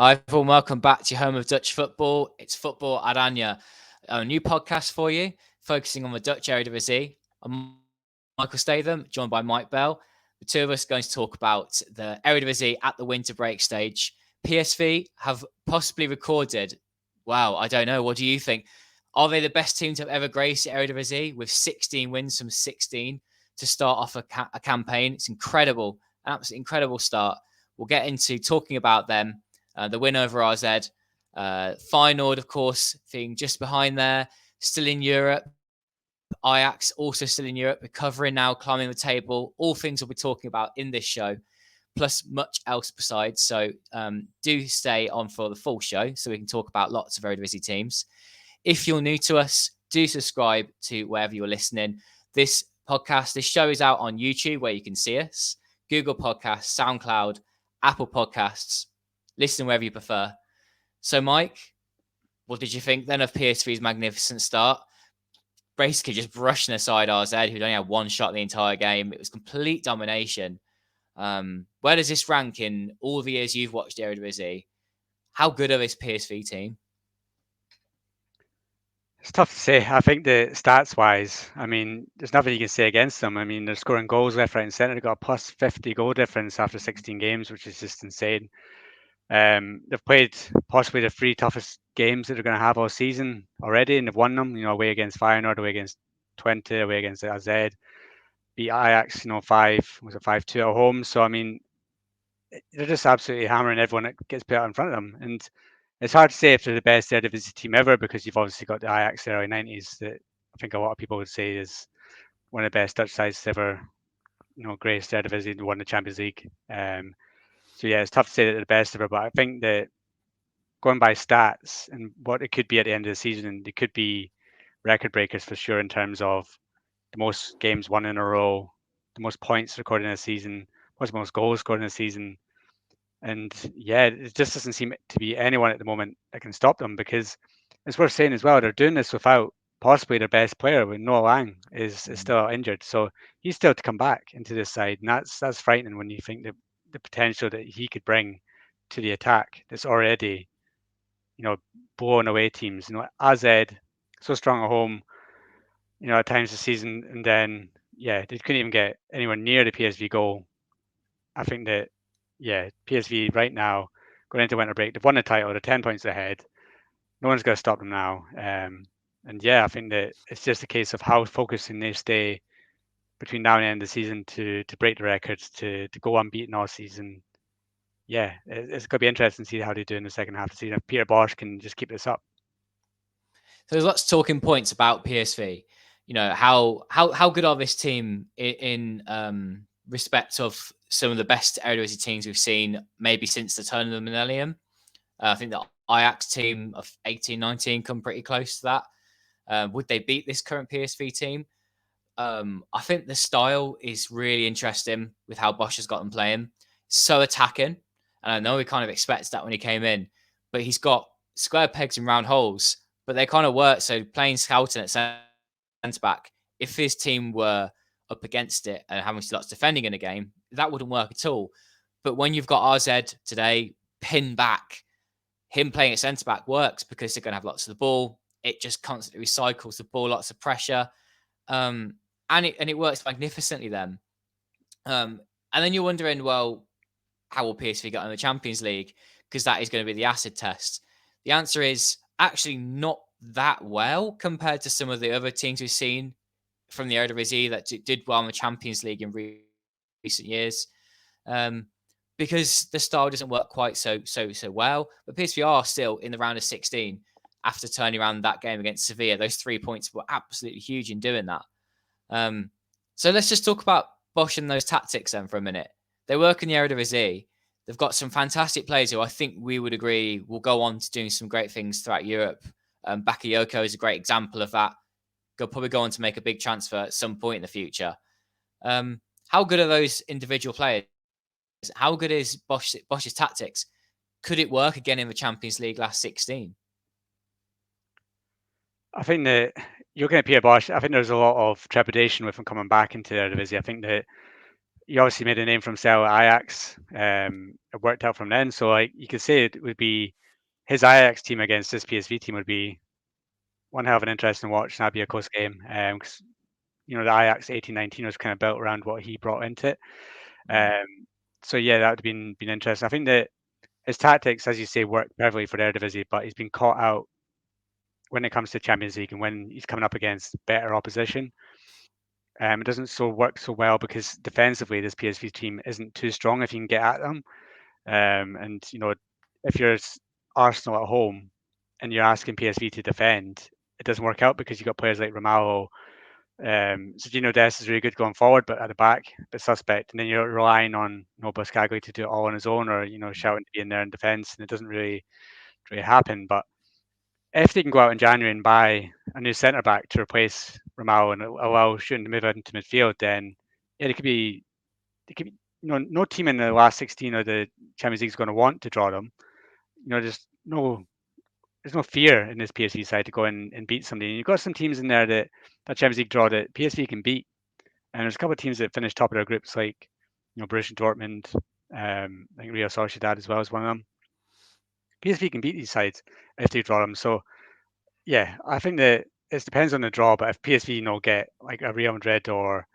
Hi, everyone. Welcome back to your home of Dutch football. It's Football-Oranje, a new podcast for you, focusing on the Dutch Eredivisie. I'm Michael Statham, joined by Mike Bell. The two of us are going to talk about the Eredivisie at the winter break stage. PSV have possibly recorded, wow, I don't know. What do you think? Are they the best team to have ever graced the Eredivisie with 16 wins from 16 to start off a campaign? It's incredible, an absolutely incredible start. We'll get into talking about them. The win over RZ. Feyenoord, of course, being just behind there, still in Europe. Ajax also still in Europe, recovering now, climbing the table. All things we'll be talking about in this show, plus much else besides. So do stay on for the full show so we can talk about lots of Eredivisie teams. If you're new to us, do subscribe to wherever you're listening. This show is out on YouTube where you can see us, Google Podcasts, SoundCloud, Apple Podcasts. Listen wherever you prefer. So, Mike, what did you think then of PSV's magnificent start? Basically just brushing aside RZ, who'd only had one shot the entire game. It was complete domination. Where does this rank in all the years you've watched Eredivisie? How good are this PSV team? It's tough to say. I think the stats-wise, I mean, there's nothing you can say against them. I mean, they're scoring goals left, right, and centre. They've got a plus 50 goal difference after 16 games, which is just insane. They've played possibly the three toughest games that they're going to have all season already, and they've won them. Away against Feyenoord, away against Twente, away against AZ, beat Ajax. 5-2 at home. So I mean, they're just absolutely hammering everyone that gets put out in front of them. And it's hard to say if they're the best Eredivisie team ever because you've obviously got the Ajax early 90s that I think a lot of people would say is one of the best Dutch sides ever, graced Eredivisie and won the Champions League. So yeah, it's tough to say that they're the best ever, but I think that going by stats and what it could be at the end of the season, they could be record breakers for sure in terms of the most games won in a row, the most points recorded in a season, most goals scored in a season. And yeah, it just doesn't seem to be anyone at the moment that can stop them because it's worth saying as well, they're doing this without possibly their best player when Noah Lang is still injured. So he's still to come back into this side. And that's frightening when you think the potential that he could bring to the attack that's already, blowing away teams. AZ, so strong at home, at times this season. And then, yeah, they couldn't even get anywhere near the PSV goal. I think that, yeah, PSV right now, going into winter break, they've won the title, they're 10 points ahead. No one's going to stop them now. And yeah, I think that it's just a case of how focusing they stay between now and the end of the season to break the records, to go unbeaten all season. Yeah, it's going to be interesting to see how they do in the second half of the season. If Peter Bosz can just keep this up. So there's lots of talking points about PSV. How good are this team in respect of some of the best Eredivisie teams we've seen maybe since the turn of the millennium. I think the Ajax team of 18-19 come pretty close to that. Would they beat this current PSV team? I think the style is really interesting with how Bosz has got them playing. So attacking. And I know we kind of expected that when he came in, but he's got square pegs and round holes, but they kind of work. So playing Schouten at centre back, if his team were up against it and having lots of defending in a game, that wouldn't work at all. But when you've got RZ today pinned back, him playing at centre back works because they're going to have lots of the ball. It just constantly recycles the ball, lots of pressure. And it works magnificently then. And then you're wondering, well, how will PSV get on the Champions League? Because that is going to be the acid test. The answer is actually not that well compared to some of the other teams we've seen from the Eredivisie that did well in the Champions League in recent years. Because the style doesn't work quite so well. But PSV are still in the round of 16 after turning around that game against Sevilla. Those 3 points were absolutely huge in doing that. So let's just talk about Bosz and those tactics then for a minute. They work in the Eredivisie. They've got some fantastic players who I think we would agree will go on to doing some great things throughout Europe. Bakayoko is a great example of that. They'll probably go on to make a big transfer at some point in the future. How good are those individual players? How good is Bosz's tactics? Could it work again in the Champions League last 16? I think that you're going to Peter Bosz. I think there's a lot of trepidation with him coming back into the Eredivisie. I think that, he obviously made a name for himself at Ajax. It worked out from then. So like you could say it would be his Ajax team against this PSV team would be one hell of an interesting watch, and that'd be a close game. Because the Ajax 18-19 was kind of built around what he brought into it. Um, so yeah, that would have been interesting. I think that his tactics, as you say, work perfectly for the Eredivisie, but he's been caught out when it comes to Champions League and when he's coming up against better opposition. It doesn't work so well because defensively this PSV team isn't too strong if you can get at them. And if you're Arsenal at home and you're asking PSV to defend, it doesn't work out because you've got players like Romao. Sergio Dest is really good going forward, but at the back, a bit suspect. And then you're relying on Buscaglia to do it all on his own, or shouting to be in there in defence, and it doesn't really happen. But if they can go out in January and buy a new centre back to replace Romao and allow Shooting to move into midfield, then yeah, they could be. No team in the last 16 of the Champions League is going to want to draw them. There's no fear in this PSV side to go in and beat somebody. And you've got some teams in there that Champions League draw that PSV can beat. And there's a couple of teams that finished top of their groups, like Borussia Dortmund, I think Real Sociedad as well as one of them. PSV can beat these sides if they draw them. So yeah, I think that it depends on the draw. But if PSV get like a Real Madrid or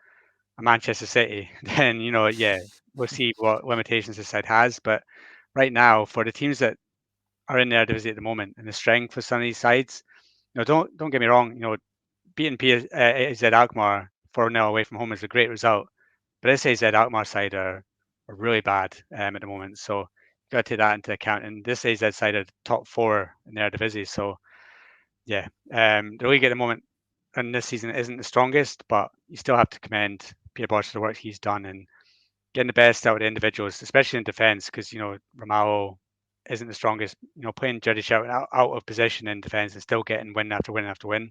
a Manchester City, then yeah, we'll see what limitations this side has. But right now, for the teams that are in the Eredivisie at the moment and the strength for some of these sides, don't get me wrong, beating AZ Alkmaar 4-0 away from home is a great result. But this AZ Alkmaar side are really bad at the moment. So you got to take that into account. And this AZ side are top 4 in the Eredivisie. So yeah, the league at the moment and this season isn't the strongest, but you still have to commend Peter Bosz for the work he's done and getting the best out of the individuals, especially in defence, because Romao isn't the strongest. Playing Jody Shout out of position in defence and still getting win after win after win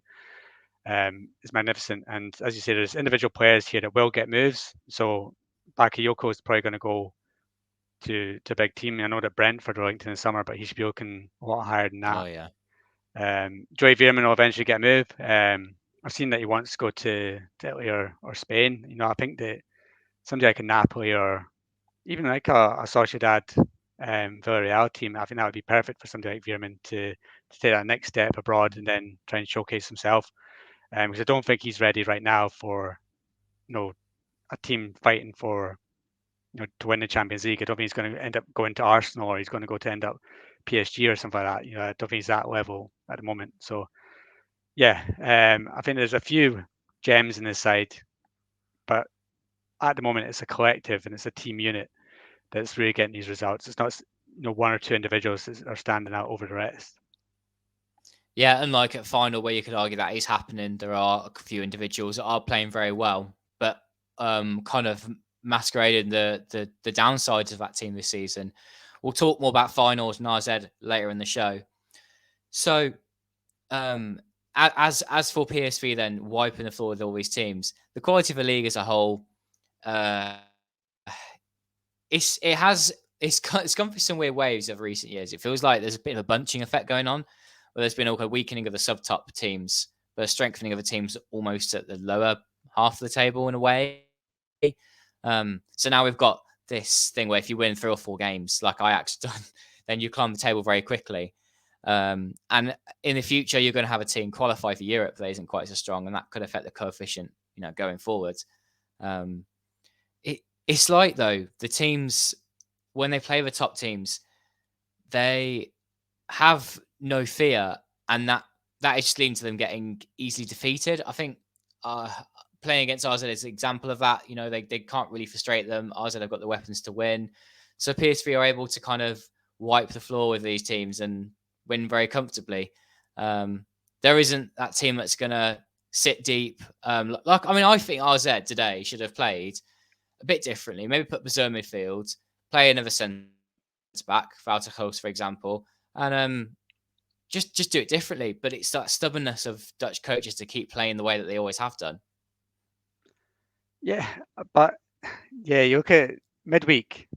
is magnificent. And as you say, there's individual players here that will get moves. So Bakayoko is probably going to go to a big team. I know that Brentford are linked in the summer, but he should be looking a lot higher than that. Oh yeah. Joey Veerman will eventually get a move. I've seen that he wants to go to Italy or Spain. I think that somebody like a Napoli or even like a Sociedad Villarreal team, I think that would be perfect for somebody like Veerman to take that next step abroad and then try and showcase himself. Because I don't think he's ready right now for a team fighting for to win the Champions League. I don't think he's going to end up going to Arsenal or he's going to go to end up PSG or something like that. I don't think he's that level at the moment. So yeah, I think there's a few gems in this side, but at the moment it's a collective and it's a team unit that's really getting these results. It's not one or two individuals that are standing out over the rest. Yeah, unlike at final where you could argue that is happening, there are a few individuals that are playing very well, but kind of masquerading the downsides of that team this season. We'll talk more about finals and RZ later in the show. So, as for PSV, then wiping the floor with all these teams, the quality of the league as a whole, it's gone through some weird waves over recent years. It feels like there's a bit of a bunching effect going on, where there's been a weakening of the sub-top teams, but a strengthening of the teams almost at the lower half of the table in a way. So now we've got this thing where if you win 3 or 4 games, like Ajax done, then you climb the table very quickly. And in the future, you're going to have a team qualify for Europe that isn't quite so strong, and that could affect the coefficient, going forward. It's like, though, the teams, when they play the top teams, they have no fear, and that is just leading to them getting easily defeated. I think playing against RZ is an example of that. They can't really frustrate them. RZ have got the weapons to win. So PSV are able to kind of wipe the floor with these teams and win very comfortably. There isn't that team that's going to sit deep. I think RZ today should have played a bit differently. Maybe put Bazur midfield, play another centre back, Valterhoos, for example, and just do it differently. But it's that stubbornness of Dutch coaches to keep playing the way that they always have done. Yeah, but yeah, you look at midweek.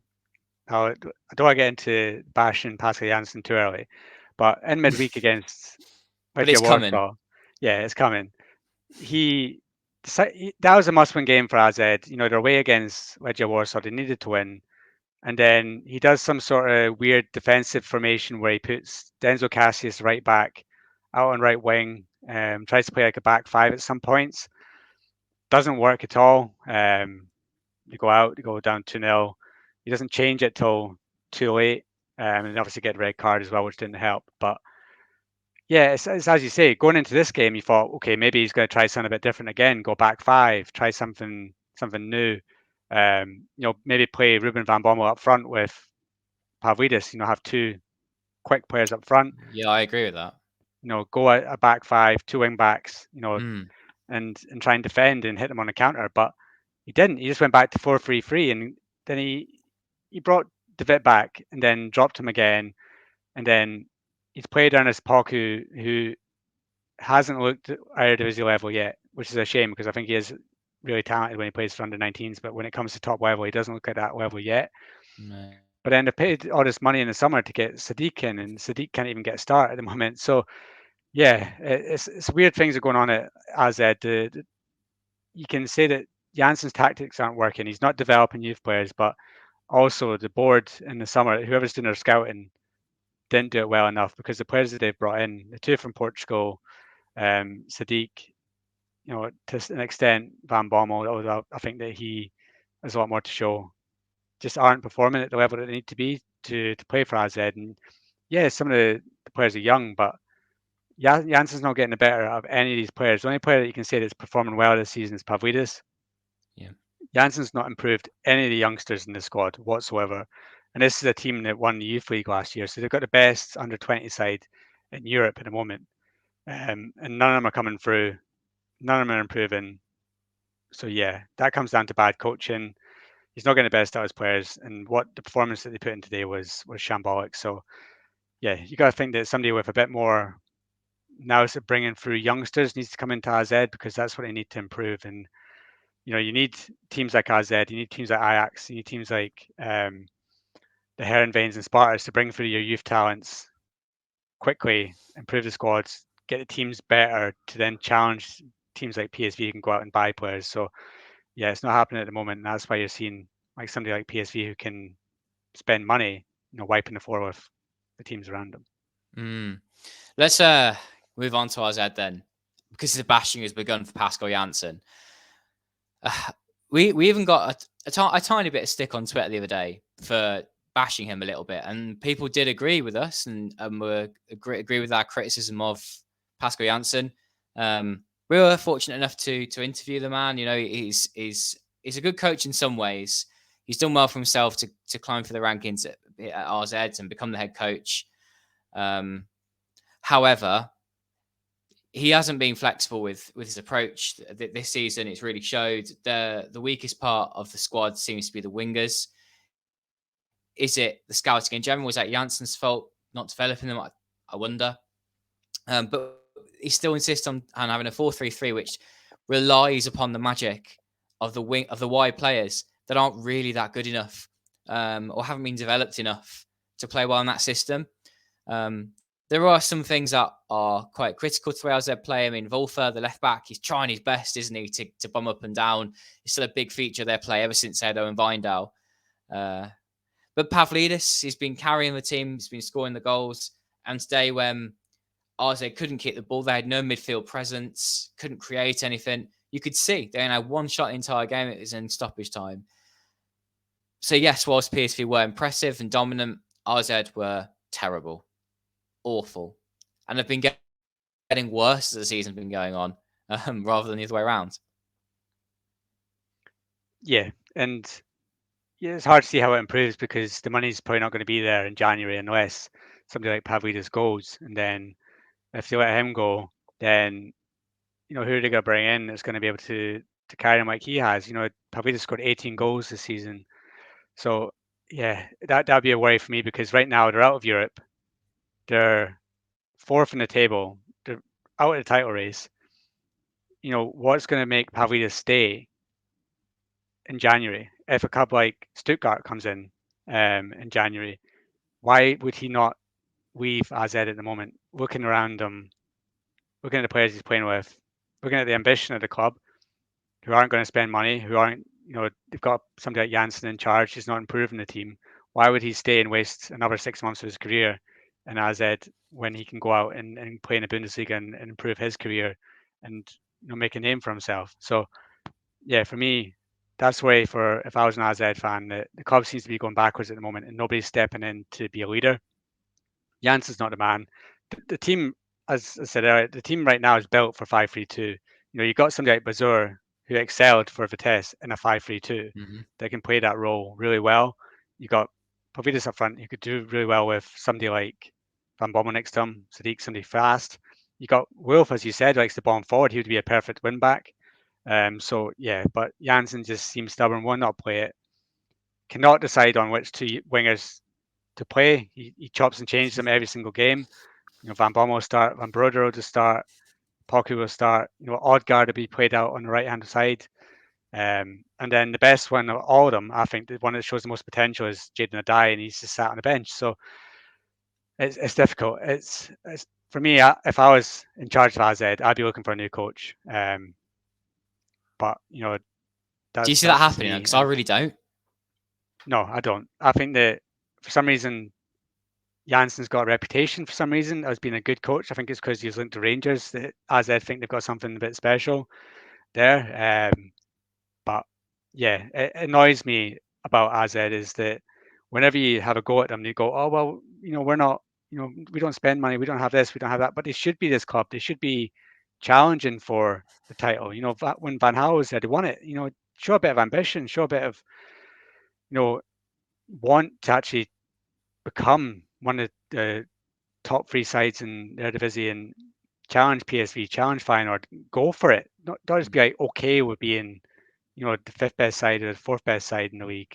Now, I don't want to get into bashing Pascal Janssen too early, but in midweek against But it's coming. Warsaw, yeah, it's coming. He that was a must-win game for AZ. They're away against Legia Warsaw. They needed to win. And then he does some sort of weird defensive formation where he puts Denzel Cassius right back out on right wing, tries to play like a back five at some points. Doesn't work at all. You go down 2-0. He doesn't change it till too late. And obviously get a red card as well, which didn't help. But yeah, it's as you say, going into this game, you thought, okay, maybe he's going to try something a bit different again, go back five, try something new. Maybe play Ruben van Bommel up front with Pavlidis. Have two quick players up front. Yeah, I agree with that. Go a back five, two wing backs. Mm. And try and defend and hit them on a counter. But he didn't. He just went back to 4-3-3, and then he brought David back and then dropped him again, and then he's played Ernest Poku, who hasn't looked at Eredivisie level yet, which is a shame because I think he is really talented when he plays for under-19s, but when it comes to top level, he doesn't look at that level yet. No. But then they paid all this money in the summer to get Sadiq in, and Sadiq can't even get a start at the moment. So yeah, it's weird things are going on at AZ. You can say that Jansen's tactics aren't working. He's not developing youth players, but also the board in the summer, whoever's doing their scouting, didn't do it well enough because the players that they've brought in, the two from Portugal, Sadiq, to an extent, Van Bommel, although I think that he has a lot more to show, just aren't performing at the level that they need to be to play for AZ. And yeah, some of the players are young, but Jansen's not getting the better of any of these players. The only player that you can say that's performing well this season is Pavlidis. Yeah. Jansen's not improved any of the youngsters in the squad whatsoever. And this is a team that won the Youth League last year. So they've got the best under 20 side in Europe at the moment. And none of them are coming through. None of them are improving. So yeah, that comes down to bad coaching. He's not getting the best out of his players. And what the performance that they put in today was shambolic. So yeah, you got to think that somebody with a bit more now is bringing through youngsters needs to come into AZ because that's what they need to improve. And you need teams like AZ, you need teams like Ajax, you need teams like the Herenveens and Spartas to bring through your youth talents quickly, improve the squads, get the teams better to then challenge teams like PSV who can go out and buy players. So yeah, it's not happening at the moment. And that's why you're seeing like somebody like PSV who can spend money, wiping the floor with the teams around them. Let's move on to AZ then, because the bashing has begun for Pascal Janssen. We even got a tiny bit of stick on Twitter the other day for bashing him a little bit, and people did agree with us and were agree with our criticism of Pascal Janssen. We were fortunate enough to interview the man. He's a good coach in some ways. He's done well for himself to climb through the rankings at RZ and become the head coach. However, he hasn't been flexible with his approach this season. It's really showed. The weakest part of the squad seems to be the wingers. Is it the scouting in general? Was that Janssen's fault not developing them? I wonder. But he still insists on having a 4-3-3, which relies upon the magic of the wide players that aren't really that good enough or haven't been developed enough to play well in that system. There are some things that are quite critical to AZ play. I mean, Wolfer, the left back, he's trying his best, isn't he, to bomb up and down. It's still a big feature of their play ever since Edo and Vindal. But Pavlidis, he's been carrying the team, he's been scoring the goals. And today, when AZ couldn't kick the ball, they had no midfield presence, couldn't create anything. You could see they only had one shot the entire game. It was in stoppage time. So yes, whilst PSV were impressive and dominant, AZ were terrible. Awful, and have been getting worse as the season's been going on, rather than the other way around. Yeah, and it's hard to see how it improves because the money's probably not going to be there in January unless somebody like Pavlidis goes, and then if they let him go, then who are they going to bring in that's going to be able to carry him like he has? Pavlidis scored 18 goals this season, so yeah, that'd be a worry for me because right now they're out of Europe. They're fourth in the table. They're out of the title race. What's going to make Pavlidis stay in January? If a club like Stuttgart comes in January, why would he not leave AZ at the moment? Looking around him, looking at the players he's playing with, looking at the ambition of the club, who aren't going to spend money, who aren't, they've got somebody like Janssen in charge who's not improving the team. Why would he stay and waste another 6 months of his career in AZ when he can go out and play in the Bundesliga and improve his career and make a name for himself? So yeah, for me, that's why if I was an AZ fan, the club seems to be going backwards at the moment and nobody's stepping in to be a leader. Janssen's not the man. The team, as I said earlier, the team right now is built for 5-3-2. You got somebody like Bazur who excelled for Vitesse in a 5-3-2 that can play that role really well. You got Providus up front who could do really well with somebody like Van Bommel next to him, Sadiq, somebody fast. You got Wolf, as you said, likes the bomb forward. He would be a perfect win back. So yeah, but Janssen just seems stubborn, will not play it, cannot decide on which two wingers to play. He chops and changes them every single game. Van Bommel will start, Van Broder will just start, Poku will start. Odegaard will be played out on the right hand side. And then the best one of all of them, I think, the one that shows the most potential is Jadon Adai, and he's just sat on the bench. So it's difficult. It's for me. If I was in charge of AZ, I'd be looking for a new coach. But do you see that happening? Because I really don't. No, I don't. I think that for some reason Janssen's got a reputation for some reason as being a good coach. I think it's because he's linked to Rangers. That AZ think they've got something a bit special there. But yeah, it annoys me about AZ is that whenever you have a go at them, you go, oh well, we're not, we don't spend money, we don't have this, we don't have that. But they should be this club. They should be challenging for the title. When Van Gaal was there, they won it. Show a bit of ambition, show a bit of, want to actually become one of the top three sides in the Eredivisie and challenge PSV, challenge Feyenoord, go for it. Not just be like okay with being, the fifth best side or the fourth best side in the league.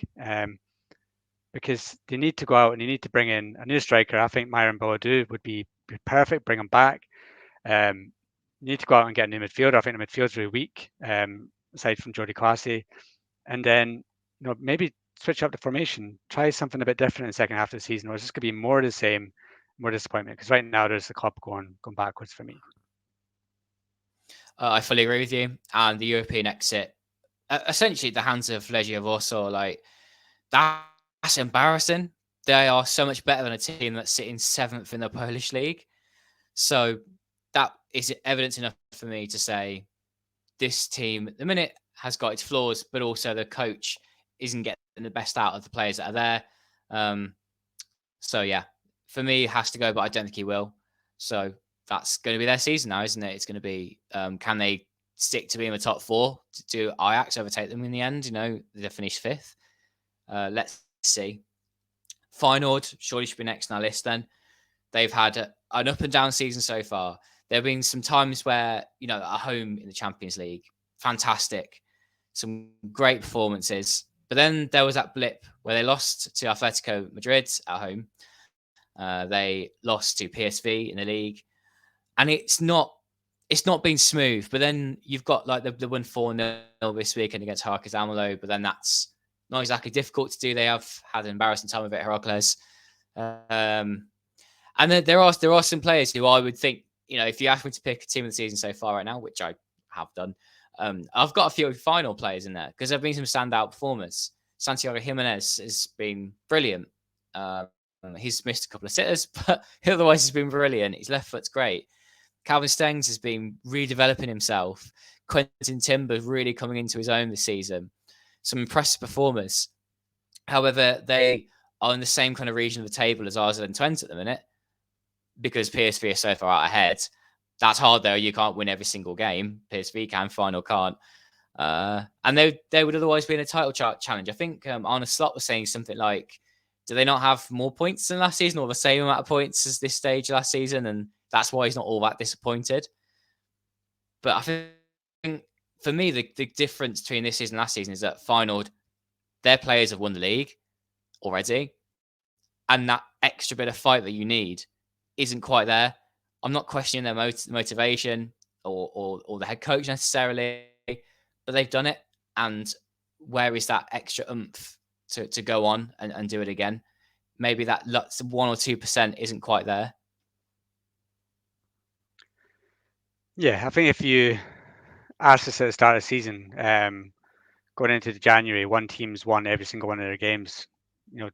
Because they need to go out and they need to bring in a new striker. I think Myron Boadu would be perfect. Bring him back. You need to go out and get a new midfielder. I think the midfield's really weak, aside from Jordi Clase. And then, maybe switch up the formation, try something a bit different in the second half of the season, or it's just going to be more of the same, more disappointment. Because right now there's the club going backwards for me. I fully agree with you. And the European exit, essentially the hands of Legia Warsaw, like that's embarrassing. They are so much better than a team that's sitting 7th in the Polish league. So that is evidence enough for me to say this team at the minute has got its flaws, but also the coach isn't getting the best out of the players that are there. So yeah, for me, it has to go, but I don't think he will. So that's going to be their season now, isn't it? It's going to be, can they stick to being the top 4? Do Ajax overtake them in the end? They finish 5th. Let's see. Feyenoord surely should be next on our list then. They've had an up and down season so far. There have been some times where, at home in the Champions League, fantastic, some great performances. But then there was that blip where they lost to Atletico Madrid at home. They lost to PSV in the league. And it's not been smooth. But then you've got like the 1-4-0 this weekend against Heracles Almelo. But then that's not exactly difficult to do. They have had an embarrassing time of it, Heracles. And then there are some players who I would think, if you ask me to pick a team of the season so far right now, which I have done, I've got a few final players in there because there have been some standout performers. Santiago Jimenez has been brilliant. He's missed a couple of sitters, but otherwise he's been brilliant. His left foot's great. Calvin Stengs has been redeveloping himself. Quentin Timber really coming into his own this season. Some impressive performers. However, they are in the same kind of region of the table as Arsenal and Twente at the minute because PSV are so far out ahead. That's hard though. You can't win every single game. PSV can, Final can't. And they would otherwise be in a title challenge. I think Arne Slot was saying something like, do they not have more points than last season or the same amount of points as this stage last season? And that's why he's not all that disappointed. But I think for me, the difference between this season and last season is that Feyenoord, their players have won the league already. And that extra bit of fight that you need isn't quite there. I'm not questioning their motivation or the head coach necessarily, but they've done it. And where is that extra oomph to go on and do it again? Maybe that 1 or 2% isn't quite there. Yeah, I think if you asked us at the start of the season, going into January, one team's won every single one of their games.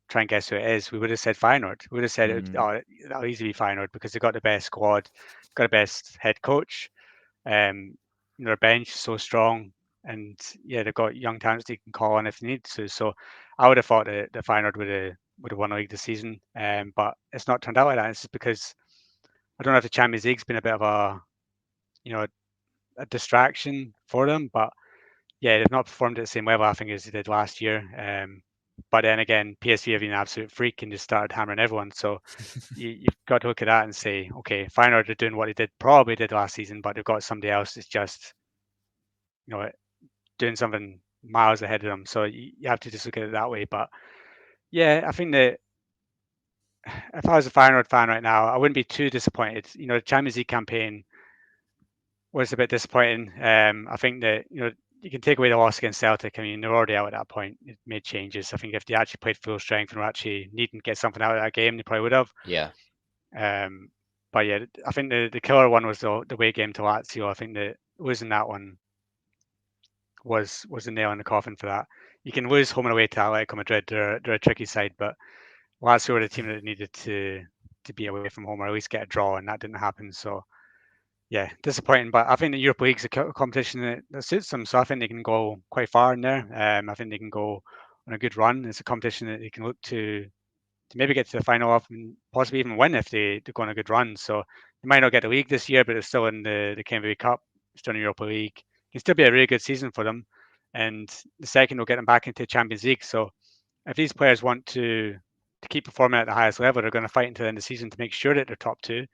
Try and guess who it is. We would have said Feyenoord. We would have said, that'll easily be Feyenoord because they've got the best squad, got the best head coach. Their bench is so strong, and yeah, they've got young talents they can call on if they need to. So I would have thought that the Feyenoord would have won the league this season, but it's not turned out like that. It's just because I don't know if the Champions League's been a bit of a distraction for them, but yeah, they've not performed at the same level I think as they did last year. But then again, PSV have been an absolute freak and just started hammering everyone. So you've got to look at that and say, okay, Feyenoord are doing what they probably did last season, but they've got somebody else that's just doing something miles ahead of them. So you have to just look at it that way. But yeah, I think that if I was a Feyenoord fan right now, I wouldn't be too disappointed. The Champions League campaign was a bit disappointing. I think that you can take away the loss against Celtic. I mean, they're already out at that point. It made changes. I think if they actually played full strength and were actually needing to get something out of that game, they probably would have. Yeah. But yeah, I think the killer one was the away game to Lazio. I think that losing that one was the nail in the coffin for that. You can lose home and away to Atletico Madrid. They're a tricky side, but Lazio were the team that needed to be away from home or at least get a draw, and that didn't happen. So yeah, disappointing. But I think the Europa League's a competition that suits them, so I think they can go quite far in there. I think they can go on a good run. It's a competition that they can look to maybe get to the final of and possibly even win if they go on a good run. So they might not get the league this year, but they're still in the KMV Cup, still in the Europa League. It can still be a really good season for them. And the second will get them back into the Champions League. So if these players want to keep performing at the highest level, they're going to fight until the end of the season to make sure that they're top two,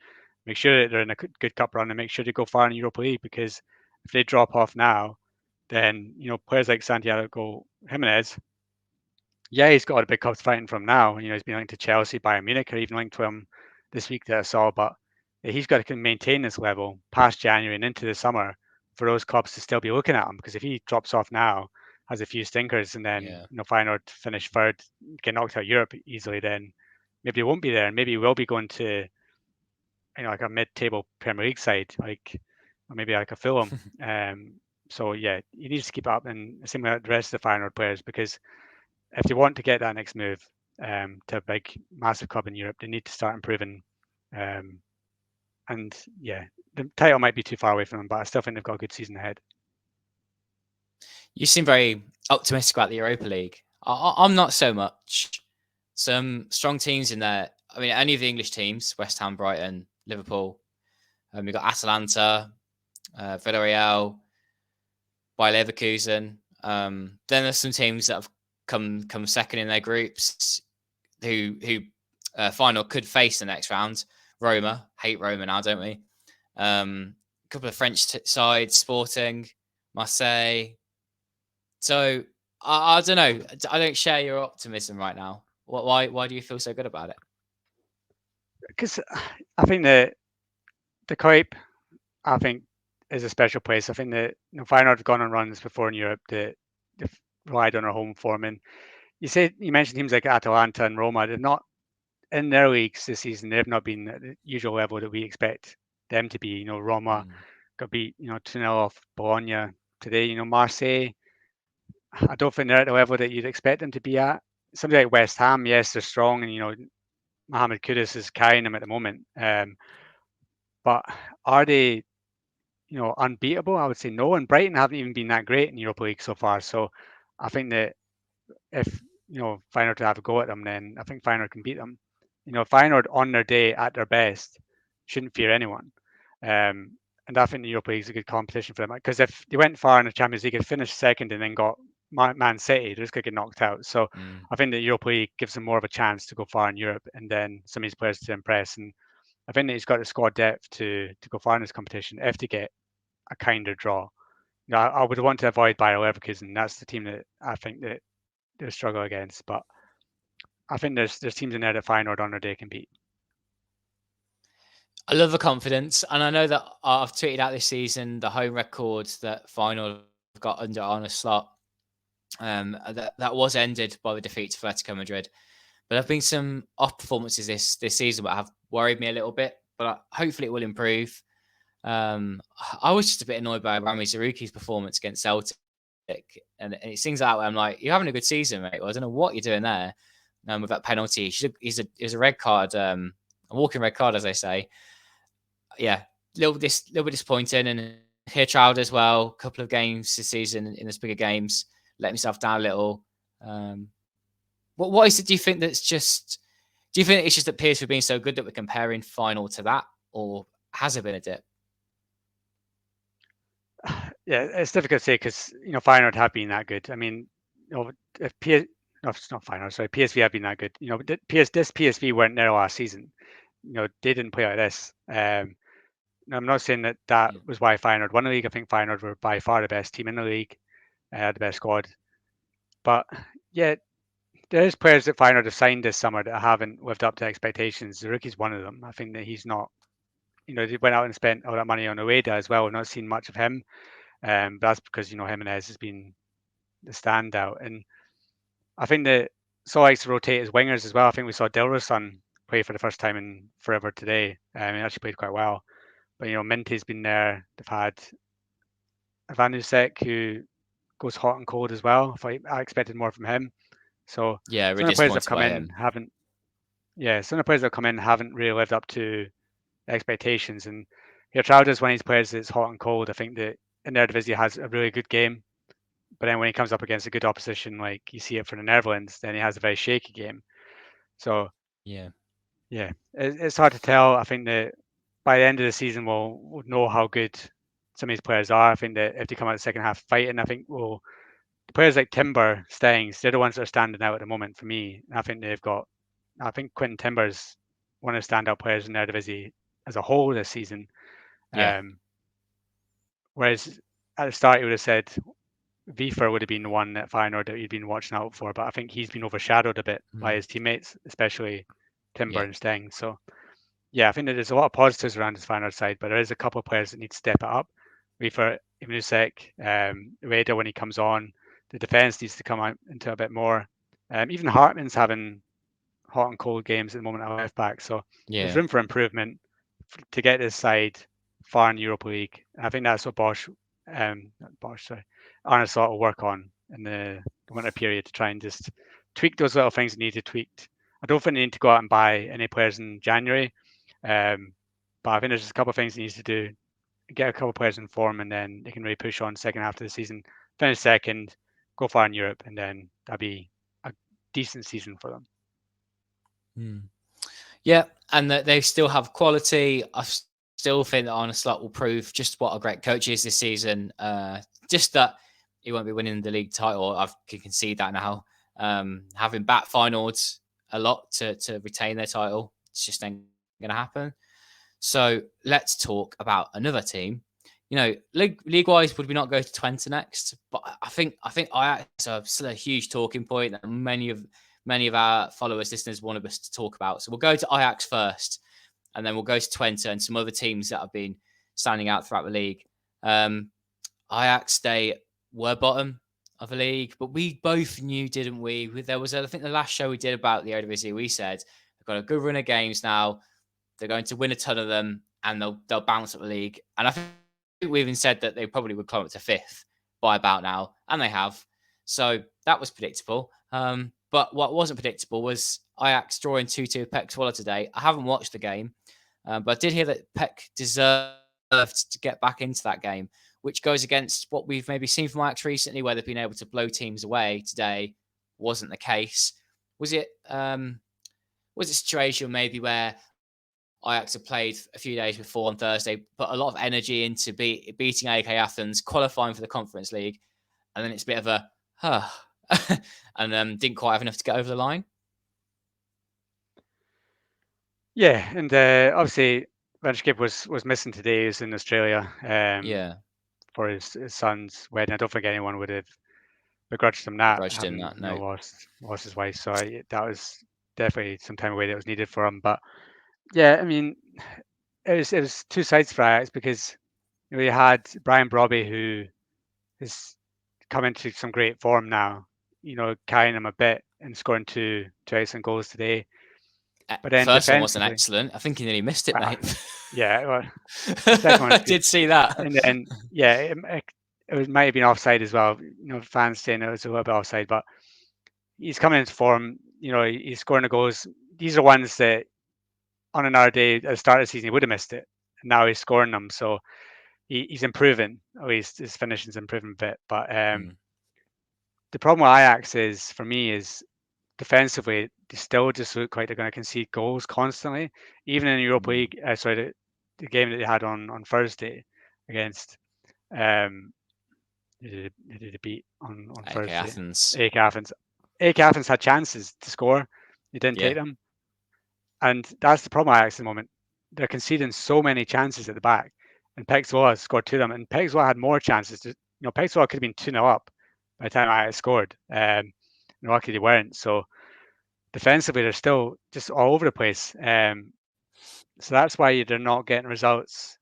make sure that they're in a good cup run, and make sure they go far in the Europa League. Because if they drop off now, then players like Santiago Jimenez, yeah, he's got a big cups fighting from now. He's been linked to Chelsea, Bayern Munich, or even linked to him this week that I saw. But he's got to maintain this level past January and into the summer for those clubs to still be looking at him. Because if he drops off now, has a few stinkers, and then Feyenoord finish third, get knocked out of Europe easily, then maybe he won't be there, and maybe he will be going to like a mid-table Premier League side, or maybe like a Fulham. So yeah, he needs to keep up, and same with the rest of the Feyenoord players, because if they want to get that next move to a big, massive club in Europe, they need to start improving. And yeah, the title might be too far away from them, but I still think they've got a good season ahead. You seem very optimistic about the Europa League. I'm not so much. Some strong teams in there. I mean, any of the English teams, West Ham, Brighton, Liverpool. We've got Atalanta, Villarreal, Bayer Leverkusen. Then there's some teams that have come second in their groups who final could face the next round. Roma, hate Roma now, don't we? A couple of French sides, Sporting, Marseille. So I don't know. I don't share your optimism right now. Why do you feel so good about it? Because I think that the Kuip, I think, is a special place. I think that Feyenoord have gone on runs before in Europe that they've relied on our home form. And you mentioned teams like Atalanta and Roma. They're not in their leagues this season. They've not been at the usual level that we expect them to be. Roma got beat 2-0 off Bologna today. Marseille, I don't think they're at the level that you'd expect them to be at. Somebody like West Ham, yes, they're strong, and Mohamed Kudus is carrying them at the moment. But are they, unbeatable? I would say no. And Brighton haven't even been that great in the Europa League so far. So I think that if Feyenoord to have a go at them, then I think Feyenoord can beat them. Feyenoord on their day at their best shouldn't fear anyone. And I think the Europa League is a good competition for them, because if they went far in the Champions League and finished second and then got Man City, they're just going to get knocked out. So I think the Europa League gives them more of a chance to go far in Europe and then some of these players to impress. And I think that he's got the squad depth to go far in this competition if they get a kind of draw. I would want to avoid Bayer Leverkusen. That's the team that I think that they'll struggle against. But I think there's teams in there that Feyenoord on their day can beat. I love the confidence, and I know that I've tweeted out this season the home record that Feyenoord got under Arne Slot. That was ended by the defeat to Atletico Madrid. But there have been some off performances this season that have worried me a little bit, but hopefully it will improve. I was just a bit annoyed by Rami Zaruki's performance against Celtic, and it sings out where I'm like, you're having a good season, mate. Well, I don't know what you're doing there. With that penalty, he's a red card, a walking red card, as they say. Yeah, little bit disappointing, and here Child as well. A couple of games this season in the bigger games, let himself down a little. What is it? Do you think that's just? Do you think it's just that PSV being so good that we're comparing final to that, or has there been a dip? Yeah, it's difficult to say because Feyenoord have been that good. I mean, if it's not Feyenoord, sorry, PSV have been that good. This PSV weren't there last season. They didn't play like this. I'm not saying that was why Feyenoord won the league. I think Feyenoord were by far the best team in the league, the best squad. But yeah, there's players that Feyenoord have signed this summer that haven't lived up to expectations. Zaruki's one of them. I think that he's not. They went out and spent all that money on Ueda as well. We've not seen much of him. But that's because Jimenez has been the standout, and I think that Saul likes to rotate his wingers as well. I think we saw Dilrosun play for the first time in forever today. He actually played quite well. But Minty's been there. They've had Ivanusek, who goes hot and cold as well. I expected more from him. So yeah, some of the players that have come in haven't. Yeah, some of the players that have come in haven't really lived up to expectations. And Gertrudes, when he's players that's hot and cold, I think that in Eredivisie has a really good game. But then when he comes up against a good opposition, like you see it for the Netherlands, then he has a very shaky game. So yeah, it's hard to tell. I think that by the end of the season, we'll know how good some of these players are. I think that if they come out the second half fighting, I think the players like Timber, Stengs, they're the ones that are standing out at the moment for me. I think I think Quentin Timber's one of the standout players in the Eredivisie as a whole this season. yeah. Whereas at the start, you would have said Wiefer would have been the one at Feyenoord that you'd been watching out for, but I think he's been overshadowed a bit by his teammates, especially Timber and Steng. So, yeah, I think that there's a lot of positives around this Feyenoord side, but there is a couple of players that need to step it up. Wiefer, Ivanusek, Ueda when he comes on, the defence needs to come out into a bit more. Even Hartman's having hot and cold games at the moment at left back, so there's room for improvement to get this side far in the Europa League. I think that's what Arne Slot will work on in the winter period to try and just tweak those little things that need to tweaked. I don't think they need to go out and buy any players in January, but I think there's just a couple of things he needs to do. Get a couple of players in form, and then they can really push on second half of the season, finish second, go far in Europe, and then that'd be a decent season for them. Yeah, and that they still have quality. I still think that Arne Slot will prove just what a great coach he is this season. Just that he won't be winning the league title. I can concede that now. Having bat finals a lot to retain their title, it's just ain't going to happen. So let's talk about another team. League-wise, would we not go to Twente next? But I think Ajax are still a huge talking point that many of our followers, listeners wanted us to talk about. So we'll go to Ajax first, and then we'll go to Twente and some other teams that have been standing out throughout the league. Ajax, they were bottom of the league, but we both knew, didn't we? There was, I think, the last show we did about the Eredivisie, we said they've got a good run of games now. They're going to win a ton of them, and they'll bounce up the league. And I think we even said that they probably would climb up to fifth by about now, and they have. So that was predictable. But what wasn't predictable was Ajax drawing 2-2 with PEC Zwolle today. I haven't watched the game, but I did hear that PEC deserved to get back into that game, which goes against what we've maybe seen from Ajax recently, where they've been able to blow teams away. Today wasn't the case. Was it a situation maybe where Ajax have played a few days before on Thursday, put a lot of energy into beating AEK Athens, qualifying for the Conference League, and then it's a bit of a, and didn't quite have enough to get over the line? Yeah, and obviously Vanderskip was missing today. He was in Australia for his son's wedding. I don't think anyone would have begrudged him that, lost his wife. So that was definitely some time away that was needed for him. But yeah, I mean, it was two sides for Ajax because you had Brian Brobby, who has come into some great form now, carrying him a bit and scoring two excellent goals today. But then First one wasn't defensively, excellent. I think he nearly missed it, mate. yeah, well, the second one I was good. did see that. And then, yeah, it might have been offside as well. Fans saying it was a little bit offside, but he's coming into form. He's scoring the goals. These are ones that on another day at the start of the season he would have missed it. And now he's scoring them, so he's improving. At least his finishing's improving a bit. But the problem with Ajax is, for me, is defensively they still just look like they're going to concede goals constantly. Even in the Europa League, the game that they had on Thursday against who did they beat on AK Thursday? Athens. AEK Athens. AEK Athens had chances to score. They didn't take them. And that's the problem with Ajax at the moment. They're conceding so many chances at the back. And Pexvola scored 2 of them. And Pexvola had more chances. Pexvola could have been 2-0 up by the time Ajax scored. Luckily they weren't. So defensively, they're still just all over the place. So that's why they're not getting results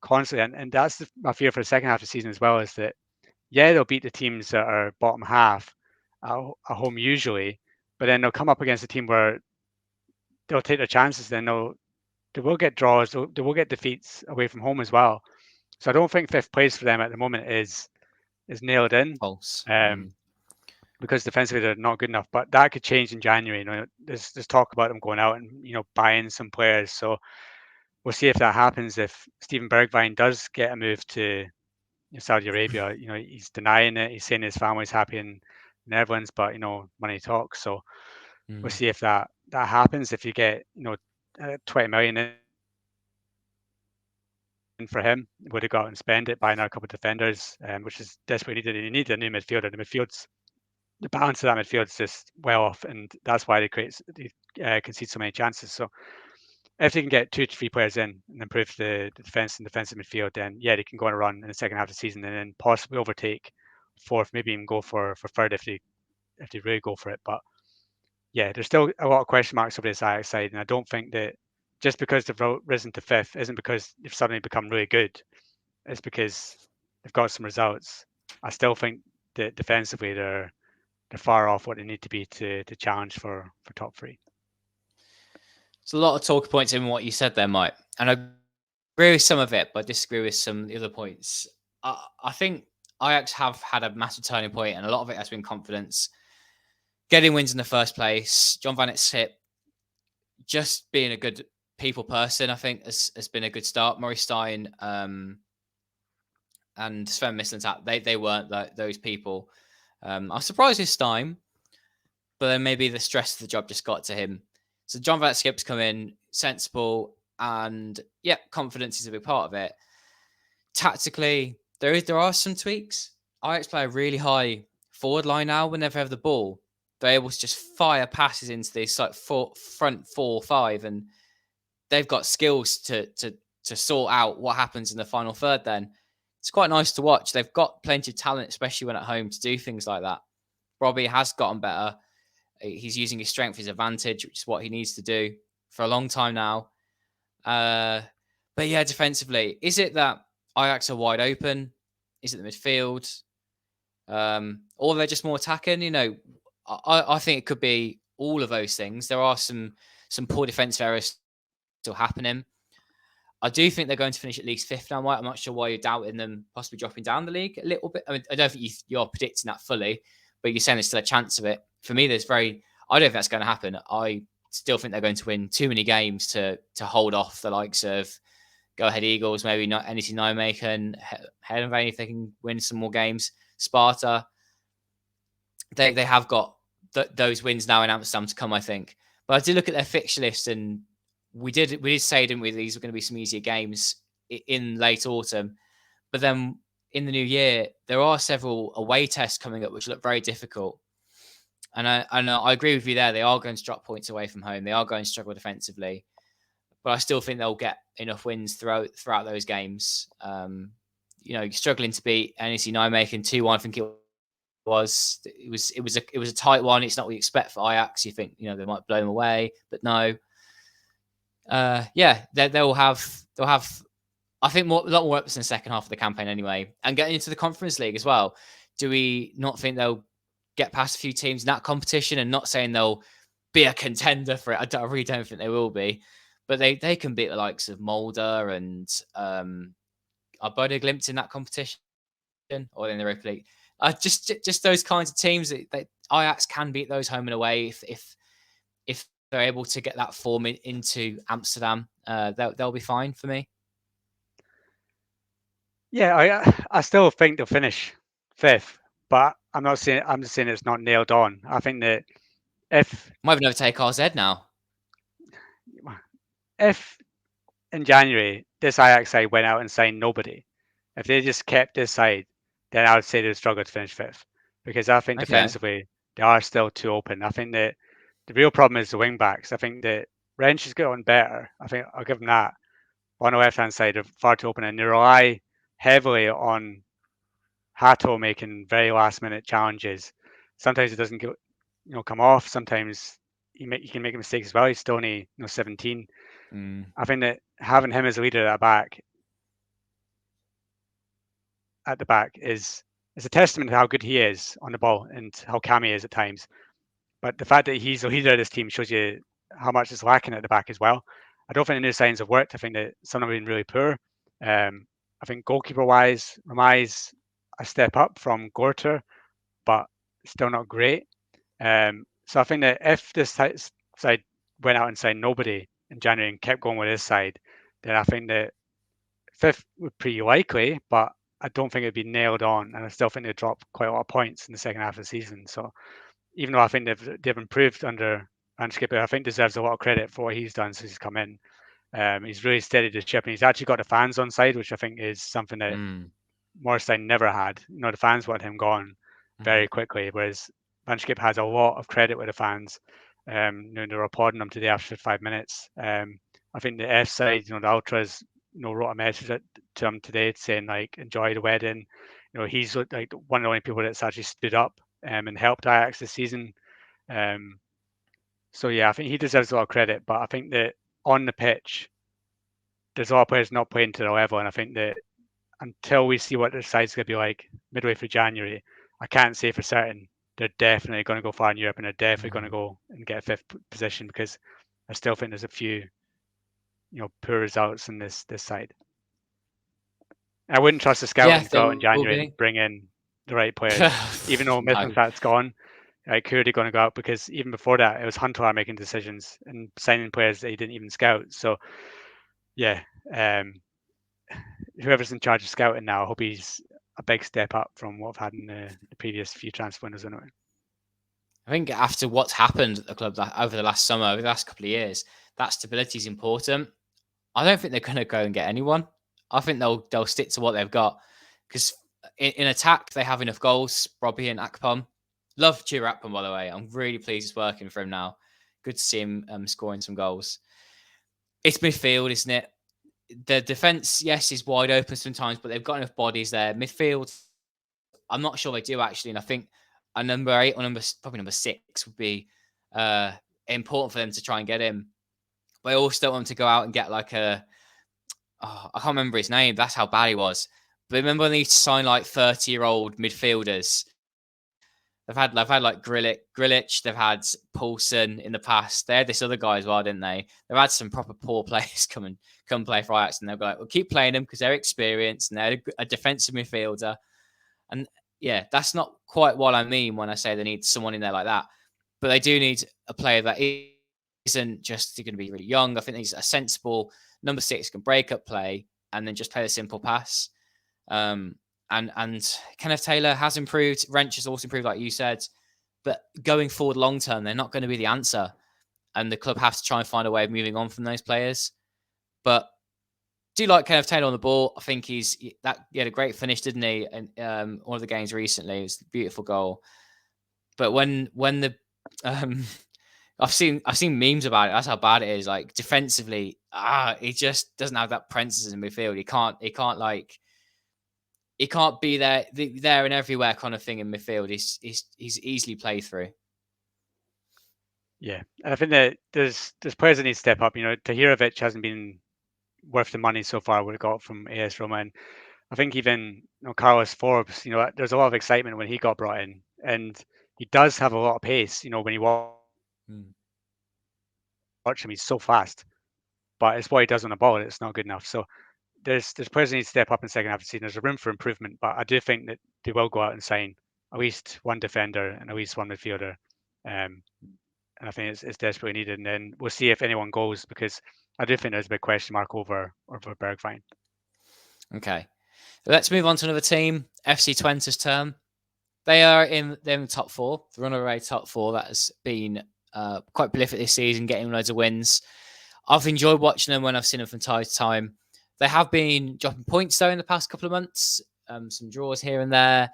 constantly. And that's my fear for the second half of the season as well, is that, yeah, they'll beat the teams that are bottom half at home usually, but then they'll come up against a team where they'll take their chances. Then they will get draws. They will get defeats away from home as well. So I don't think 5th place for them at the moment is nailed in. False. Because defensively they're not good enough. But that could change in January. There's talk about them going out and buying some players. So we'll see if that happens. If Steven Bergwijn does get a move to Saudi Arabia, he's denying it. He's saying his family's happy in the Netherlands, but money talks. So we'll see if that happens. If you get 20 million in for him, would have got and spend it buying out a couple of defenders, which is desperately needed. You need a new midfielder. The balance of that midfield is just well off, and that's why they concede so many chances. So if they can get 2 to 3 players in and improve the defense and defensive midfield, then yeah, they can go on a run in the second half of the season and then possibly overtake 4th, maybe even go for 3rd if they really go for it. But yeah, there's still a lot of question marks over this Ajax side, and I don't think that just because they've risen to 5th isn't because they've suddenly become really good. It's because they've got some results. I still think that defensively they're far off what they need to be to challenge for top 3. There's a lot of talking points in what you said there, Mike, and I agree with some of it, but I disagree with some of the other points. I think Ajax have had a massive turning point, and a lot of it has been confidence. Getting wins in the first place, John Van Hip just being a good people person, I think, has been a good start. Maurice Stein and Sven Mislintat, they weren't those people. I was surprised with Stein, but then maybe the stress of the job just got to him. So John Van Hip's come in, sensible, and yeah, confidence is a big part of it. Tactically, there are some tweaks. Ajax play a really high forward line now whenever they have the ball. They're able to just fire passes into this like front 4-5, and they've got skills to sort out what happens in the final third. Then it's quite nice to watch. They've got plenty of talent, especially when at home, to do things like that. Robbie has gotten better. He's using his strength as advantage, which is what he needs to do for a long time now. But yeah, defensively, is it that Ajax are wide open? Is it the midfield? Or they're just more attacking? I think it could be all of those things. There are some poor defensive errors still happening. I do think they're going to finish at least 5th now, Mike. I'm not sure why you're doubting them possibly dropping down the league a little bit. I mean, I don't think you're predicting that fully, but you're saying there's still a chance of it. For me, I don't know if that's going to happen. I still think they're going to win too many games to hold off the likes of Go Ahead Eagles, maybe not NEC Nijmegen, Heerenveen if they can win some more games. Sparta, they have got those wins now in Amsterdam to come, I think. But I did look at their fixture list, and we did say, didn't we, these were going to be some easier games in late autumn. But then in the new year, there are several away tests coming up which look very difficult. And I agree with you there. They are going to drop points away from home. They are going to struggle defensively. But I still think they'll get enough wins throughout those games. Struggling to beat NEC Nijmegen 2-1, I think it was a tight one. It's not what you expect for Ajax. You think they might blow them away, but no. They'll have I think a lot more ups in the second half of the campaign anyway. And getting into the Conference League as well. Do we not think they'll get past a few teams in that competition? And not saying they'll be a contender for it. I really don't think they will be, but they can beat the likes of Mulder and are Bodo Glimt in that competition or in the Europa League. Just those kinds of teams that Ajax can beat those home and away if they're able to get that form into Amsterdam. They'll be fine for me. Yeah, I still think they'll finish fifth, but I'm not saying I'm just saying it's not nailed on. I think that if Might even overtake RZ now. if in January this Ajax side went out and signed nobody, if they just kept this side, then I would say they'd struggle to finish fifth because I think Okay. defensively they are still too open. I think that the real problem is the wing backs. I think that Wrench has got on better. I think I'll give them that. But on the left hand side, they're far too open and they rely heavily on Hato making very last minute challenges. Sometimes it doesn't come off. Sometimes he can make a mistake as well. He's still only 17. I think that having him as a leader at the back is a testament to how good he is on the ball and how calm he is at times. But the fact that he's the leader of this team shows you how much is lacking at the back as well. I don't think the new signs have worked. I think that some have been really poor. I think goalkeeper wise, Ramai's a step up from Gorter, but still not great. So I think that if this side went out and signed nobody in January and kept going with this side, then I think that fifth would pretty likely, but I don't think it'd be nailed on, and I still think they'd drop quite a lot of points in the second half of the season. So even though I think they've improved under Skipper, I think deserves a lot of credit for what he's done since he's come in. He's really steadied the ship, and he's actually got the fans on side, which I think is something that Morstein never had. The fans want him gone very quickly, whereas Van Schip has a lot of credit with the fans. They're applauding him today after 5 minutes. I think the F side, the ultras, wrote a message to him today saying like enjoy the wedding. He's like one of the only people that's actually stood up and helped Ajax this season. So yeah, I think he deserves a lot of credit, but I think that on the pitch, there's a lot of players not playing to their level, and I think that until we see what their side's going to be like midway through January, I can't say for certain they're definitely going to go far in Europe and they're definitely going to go and get a fifth position because I still think there's a few, poor results in this side. I wouldn't trust the scouting to go out in January and bring in the right players, even though Mislintat's gone. Like, who are they going to go out? Because even before that, it was Huntelaar making decisions and signing players that he didn't even scout. So, yeah, whoever's in charge of scouting now, I hope he's a big step up from what I've had in the previous few transfer windows anyway. I think after what's happened at the club over the last summer, over the last couple of years, that stability is important. I don't think they're going to go and get anyone. I think they'll stick to what they've got because in attack they have enough goals. Robbie and Akpom. Love Chira Akpom, by the way. I'm really pleased he's working for him now. Good to see him scoring some goals. It's midfield, isn't it? The defense, yes, is wide open sometimes, but they've got enough bodies there. Midfield, I'm not sure they do actually, and I think a number 8 or probably number 6 would be important for them to try and get him. But I also don't want them to go out and get like I can't remember his name. That's how bad he was. But remember when they used to sign like 30-year-old midfielders? They've had like Grilic, they've had Poulsen in the past. They had this other guy as well, didn't they? They've had some proper poor players come play for Ajax, and they'll be like, we'll keep playing them because they're experienced and they're a defensive midfielder. And yeah, that's not quite what I mean when I say they need someone in there like that. But they do need a player that isn't just going to be really young. I think he's a sensible number 6, can break up play and then just play the simple pass. And Kenneth Taylor has improved. Wrench has also improved, like you said. But going forward long term, they're not going to be the answer. And the club has to try and find a way of moving on from those players. But do like Kenneth Taylor on the ball. I think he had a great finish, didn't he? And one of the games recently, it was a beautiful goal. But when the I've seen memes about it. That's how bad it is. Like defensively, he just doesn't have that presence in midfield. He can't be there and everywhere kind of thing in midfield. He's easily played through. Yeah, and I think that there's players that need to step up. Tahirovic hasn't been worth the money so far we got from AS Roma, and I think even Carlos Forbes. There's a lot of excitement when he got brought in, and he does have a lot of pace. When he walks watch him. He's so fast, but it's what he does on the ball that's not good enough. So there's players that need to step up in the second half of the season. There's a room for improvement, but I do think that they will go out and sign at least one defender and at least one midfielder. And I think it's desperately needed. And then we'll see if anyone goes, because I do think there's a big question mark over Bergwijn. Okay, let's move on to another team, FC Twente's term. They're in the top four, the runaway top four. That has been quite prolific this season, getting loads of wins. I've enjoyed watching them when I've seen them from time to time. They have been dropping points though in the past couple of months, some draws here and there.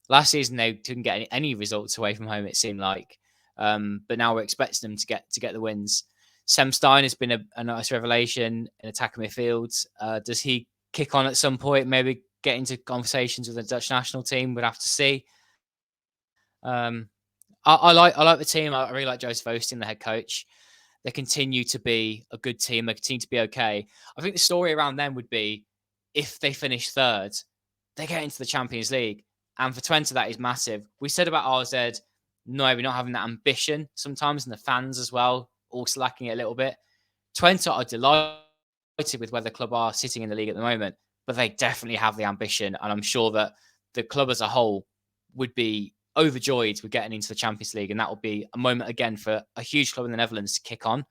Last season they didn't get any results away from home, it seemed like, but now we're expecting them to get the wins. Sam Stein has been a nice revelation in attacking midfield. Does he kick on at some point? Maybe get into conversations with the Dutch national team? We'd have to see. I like the team. I really like Joseph Osteen, the head coach. They continue to be a good team. They continue to be okay. I think the story around them would be if they finish third, they get into the Champions League. And for Twente, that is massive. We said about RZ, no, we're not having that ambition sometimes, and the fans as well, also lacking it a little bit. Twente are delighted with where the club are sitting in the league at the moment, but they definitely have the ambition. And I'm sure that the club as a whole would be overjoyed with getting into the Champions League, and that will be a moment again for a huge club in the Netherlands to kick on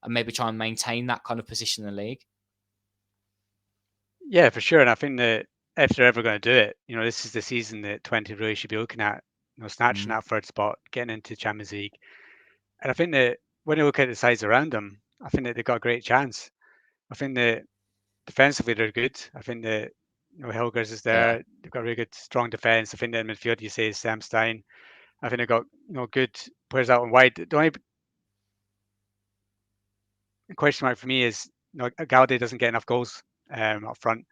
and maybe try and maintain that kind of position in the league. Yeah, for sure. And I think that if they're ever going to do it, this is the season that Twente really should be looking at, snatching that third spot, getting into the Champions League. And I think that when you look at the sides around them, I think that they've got a great chance. I think that defensively they're good. I think that Hilgers is there. Yeah. They've got really good, strong defense. I think that in midfield, you say Sam Stein. I think they've got good players out and wide. The only question mark for me is Gaudet doesn't get enough goals up front.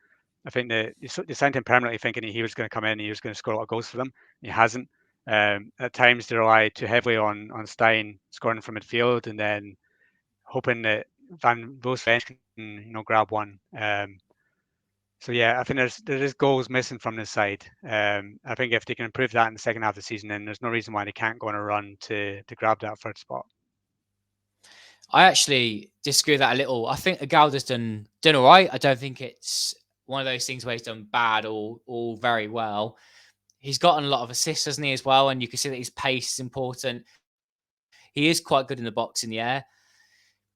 I think that they signed him permanently thinking he was going to come in and he was going to score a lot of goals for them. He hasn't. At times they rely too heavily on Stein scoring from midfield and then hoping that Van Boosven can grab one. So yeah, I think there is goals missing from this side. I think if they can improve that in the second half of the season, then there's no reason why they can't go on a run to grab that third spot. I actually disagree with that a little. I think Agalda's done all right. I don't think it's one of those things where he's done bad or very well. He's gotten a lot of assists, hasn't he, as well? And you can see that his pace is important. He is quite good in the box in the air.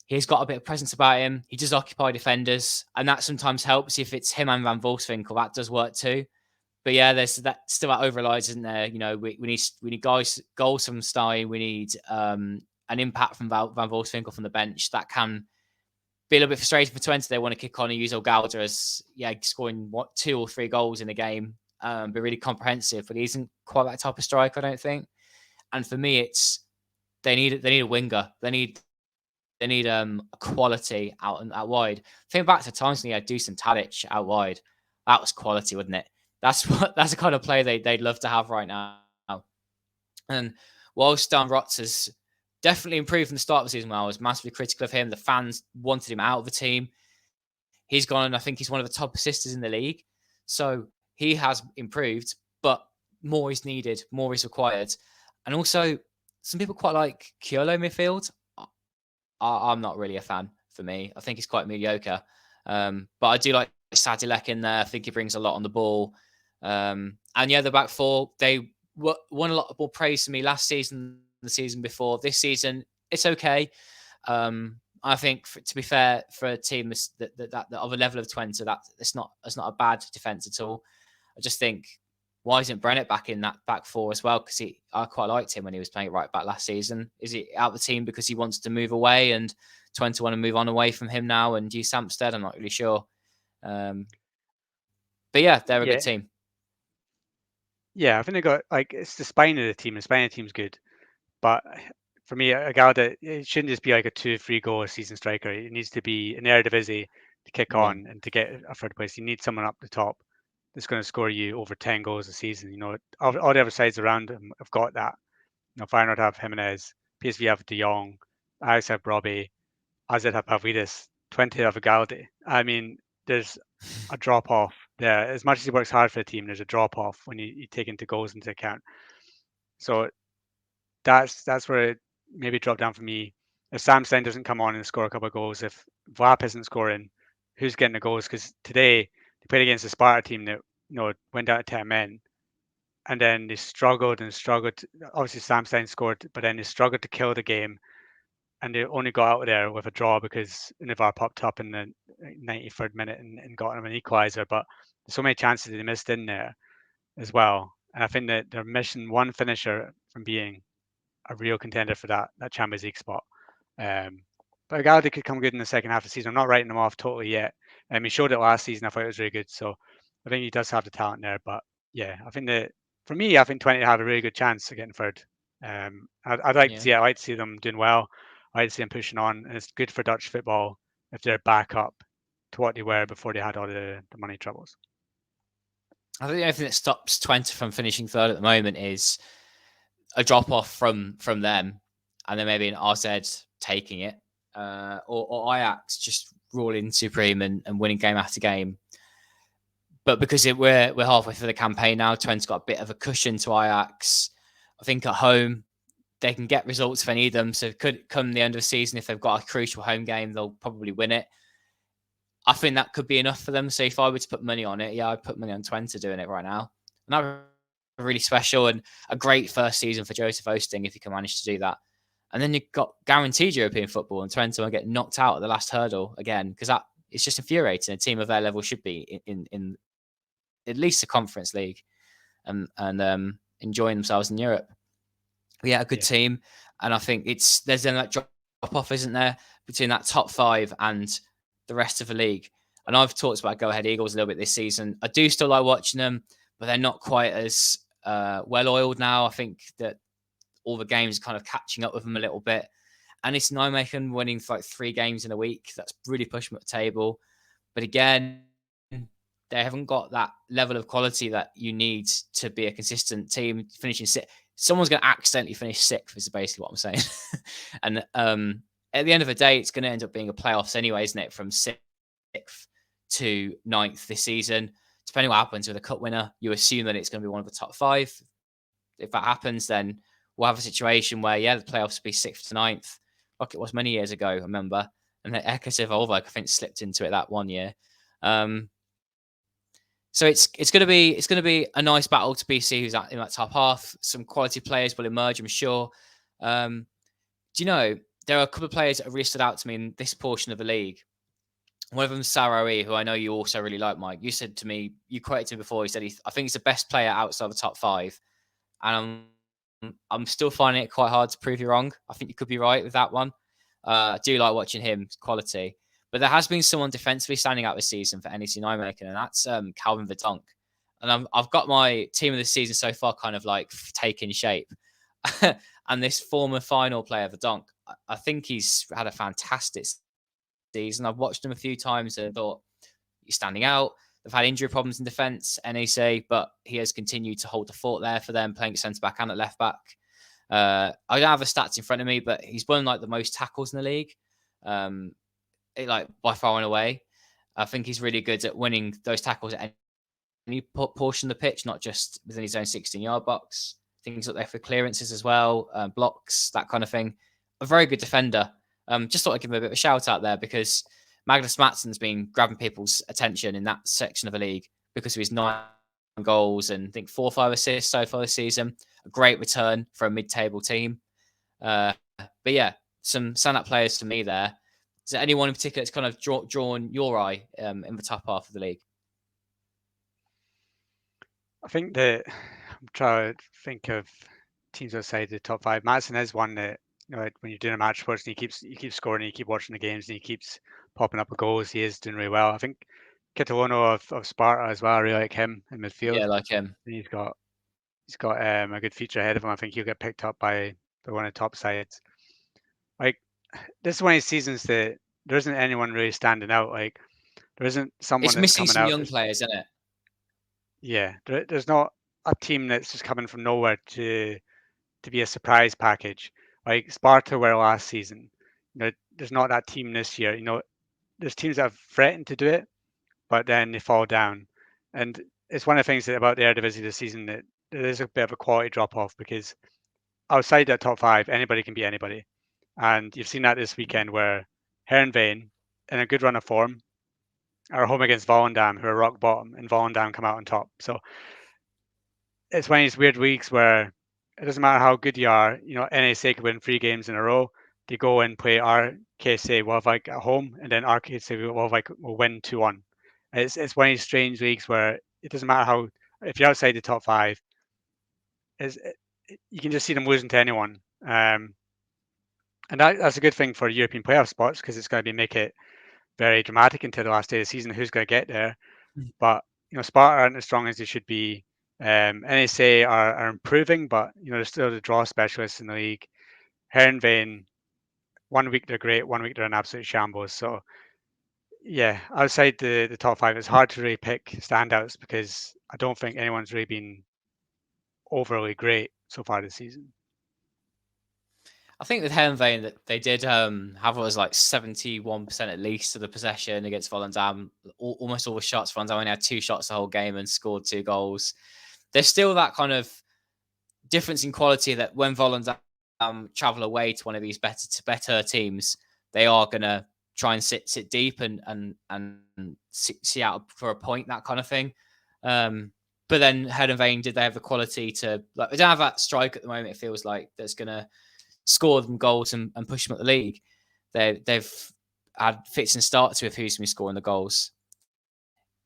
He's got a bit of presence about him. He does occupy defenders, and that sometimes helps if it's him and Van Volswinkel. That does work too. But yeah, there's that still that overlies, isn't there? We need goals from Stein. We need an impact from Van Volswinkel from the bench. That can be a little bit frustrating for Twente. They want to kick on and use Ogalda as scoring 2 or 3 goals in a game, be really comprehensive. But he isn't quite that type of striker, I don't think. And for me, it's they need a winger. They need a quality out wide. Think back to times when he had Dusan Tadic out wide. That was quality, wasn't it? That's the kind of play they'd love to have right now. And whilst Dan Rotz has definitely improved from the start of the season, I was massively critical of him. The fans wanted him out of the team. He's gone, and I think he's one of the top assisters in the league. So he has improved, but more is needed, more is required. And also, some people quite like Kyolo midfield. I'm not really a fan for me. I think he's quite mediocre. But I do like Sadilek in there. I think he brings a lot on the ball. And yeah, the back four, they won a lot more praise to me last season, the season before. This season, it's okay. I think, to be fair, for a team that of a level of Twente, that's not a bad defense at all. I just think, why isn't Brennett back in that back four as well? Because I quite liked him when he was playing right back last season. Is he out the team because he wants to move away and Twente want to move on away from him now and use Samstead? I'm not really sure. But yeah, they're a good team. Yeah, I think they got it's the spine of the team. The spine of the team's good, but for me, Agalda, it shouldn't just be like a 2-3 goal a season striker. It needs to be an Eredivisie to kick on and to get a third place. You need someone up the top that's going to score you over 10 goals a season. All the other sides around him have got that. Feyenoord have Jimenez, PSV have De Jong, Ajax have Robbie, AZ have Pavlidis, Twente have Agalde. I mean, there's a drop off there. As much as he works hard for the team, there's a drop off when you take into goals into account. So that's where it maybe dropped down for me. if Sam Stein doesn't come on and score a couple of goals, if Vlap isn't scoring, who's getting the goals? Because today they played against the Sparta team that went down to 10 men, and then they struggled and struggled. Obviously, Sam Stein scored, but then they struggled to kill the game, and they only got out of there with a draw because Navarre popped up in the 93rd minute and got them an equaliser. But there's so many chances they missed in there as well, and I think that they're missing one finisher from being a real contender for that Champions League spot. But Galdi could come good in the second half of the season. I'm not writing him off totally yet. He showed it last season. I thought it was really good. So I think he does have the talent there. But yeah, I think that for me, I think 20 have a really good chance of getting third. I'd like to see it. I'd like to see them doing well. I'd like to see them pushing on. And it's good for Dutch football if they're back up to what they were before they had all the money troubles. I think the only thing that stops Twente from finishing third at the moment is a drop off from them, and then maybe an RZ taking it, or Ajax just ruling supreme and winning game after game. But because we're halfway through the campaign now, Twente's got a bit of a cushion to Ajax. I think at home they can get results if they need them. So could come the end of the season, if they've got a crucial home game, they'll probably win it. I think that could be enough for them. So if I were to put money on it, yeah, I'd put money on Twente doing it right now. And that would be really special and a great first season for Joseph Oosting if he can manage to do that. And then you've got guaranteed European football, and Twente will get knocked out at the last hurdle again, because that it's just infuriating. A team of their level should be in at least the Conference League and enjoying themselves in Europe. But yeah, a good team. And I think there's then that drop off, isn't there, between that top five and the rest of the league. And I've talked about Go Ahead Eagles a little bit this season. I do still like watching them, but they're not quite as well-oiled now. I think that all the games are kind of catching up with them a little bit. And it's Nijmegen winning for like 3 games in a week. That's really pushed them up the table. But again, they haven't got that level of quality that you need to be a consistent team. Finishing 6th, someone's going to accidentally finish 6th is basically what I'm saying. And at the end of the day, it's going to end up being a playoffs anyway, isn't it? From 6th to 9th this season. Depending what happens with a cup winner, you assume that it's going to be one of the top 5. If that happens, then we'll have a situation where, the playoffs will be 6th to 9th, like it was many years ago, I remember. And then Ekers Volvo, I think, slipped into it that one year. So it's going to be a nice battle to see who's in that top half. Some quality players will emerge, I'm sure. Do you know, there are a couple of players that have really stood out to me in this portion of the league. One of them is Sarawi, who I know you also really like, Mike. You said to me, you quoted him before, he said I think he's the best player outside the top 5. And I'm still finding it quite hard to prove you wrong. I think you could be right with that one. I do like watching him, quality. But there has been someone defensively standing out this season for NEC Nijmegen, and that's Calvin Verdonk. And I've got my team of the season so far kind of like taking shape. And this former final player, Verdonk, I think he's had a fantastic season. I've watched him a few times and thought he's standing out. They've had injury problems in defence, NEC, but he has continued to hold the fort there for them, playing at centre-back and at left-back. I don't have the stats in front of me, but he's won like the most tackles in the league. Like by far and away. I think he's really good at winning those tackles at any portion of the pitch, not just within his own 16-yard box. Things up there for clearances as well, blocks, that kind of thing. A very good defender. Just thought I'd give him a bit of a shout out there because Magnus Mattsson's been grabbing people's attention in that section of the league because of his 9 goals and I think 4 or 5 assists so far this season. A great return for a mid-table team. But yeah, some stand-up players for me there. Is there anyone in particular that's kind of drawn your eye in the top half of the league? I think that I'm trying to think of teams outside the top 5. Mattson is one that, when you're doing a match first and he keeps scoring and you keep watching the games and he keeps popping up with goals, he is doing really well. I think Kitolono of Sparta as well, I really like him in midfield. Yeah, I like him. And he's got a good future ahead of him. I think he'll get picked up by one of the top sides. Like, this is one of these seasons that there isn't anyone really standing out. Like, there isn't someone it's that's missing coming some out. Young players, isn't it? Yeah, there's not a team that's just coming from nowhere to be a surprise package. Like Sparta were last season. There's not that team this year. There's teams that have threatened to do it, but then they fall down. And it's one of the things about the Eredivisie this season that there is a bit of a quality drop off because outside that top 5, anybody can beat anybody. And you've seen that this weekend where Heerenveen, in a good run of form, are home against Volendam, who are rock bottom, and Volendam come out on top. So it's one of these weird weeks where it doesn't matter how good you are. NSA could win 3 games in a row. They go and play RKC Waalwijk at home, and then RKC Waalwijk will win 2-1. It's one of these strange leagues where it doesn't matter how, if you're outside the top 5, you can just see them losing to anyone. And that's a good thing for European playoff spots, because it's going to make it very dramatic until the last day of the season, who's going to get there. But Sparta aren't as strong as they should be. NSA are improving, but they're still the draw specialists in the league. Heerenveen, 1 week they're great, 1 week they're an absolute shambles. So yeah, outside the top 5, it's hard to really pick standouts, because I don't think anyone's really been overly great so far this season. I think with Heerenveen that they did have what was like 71% at least of the possession against Volendam. Almost all the shots. Volendam only had 2 shots the whole game and scored 2 goals. There's still that kind of difference in quality that when Volendam travel away to one of these better teams, they are gonna try and sit deep and see out for a point, that kind of thing. But then Heerenveen, did they have the quality to, like, they don't have that strike at the moment, it feels like, that's gonna score them goals and push them at the league. They've had fits and starts with who's been scoring the goals.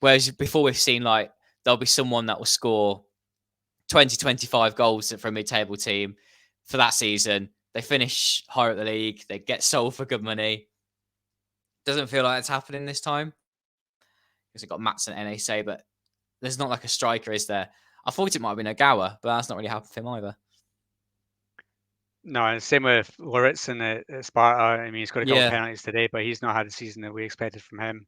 Whereas before we've seen like there'll be someone that will score 20, 25 goals for a mid-table team for that season. They finish higher at the league. They get sold for good money. Doesn't feel like it's happening this time. Because they've got Mats and NAC, but there's not like a striker, is there? I thought it might have been Ogawa, but that's not really happened for him either. No, and same with Lauritsen at Sparta. I mean, he's got a couple of penalties today, but he's not had a season that we expected from him.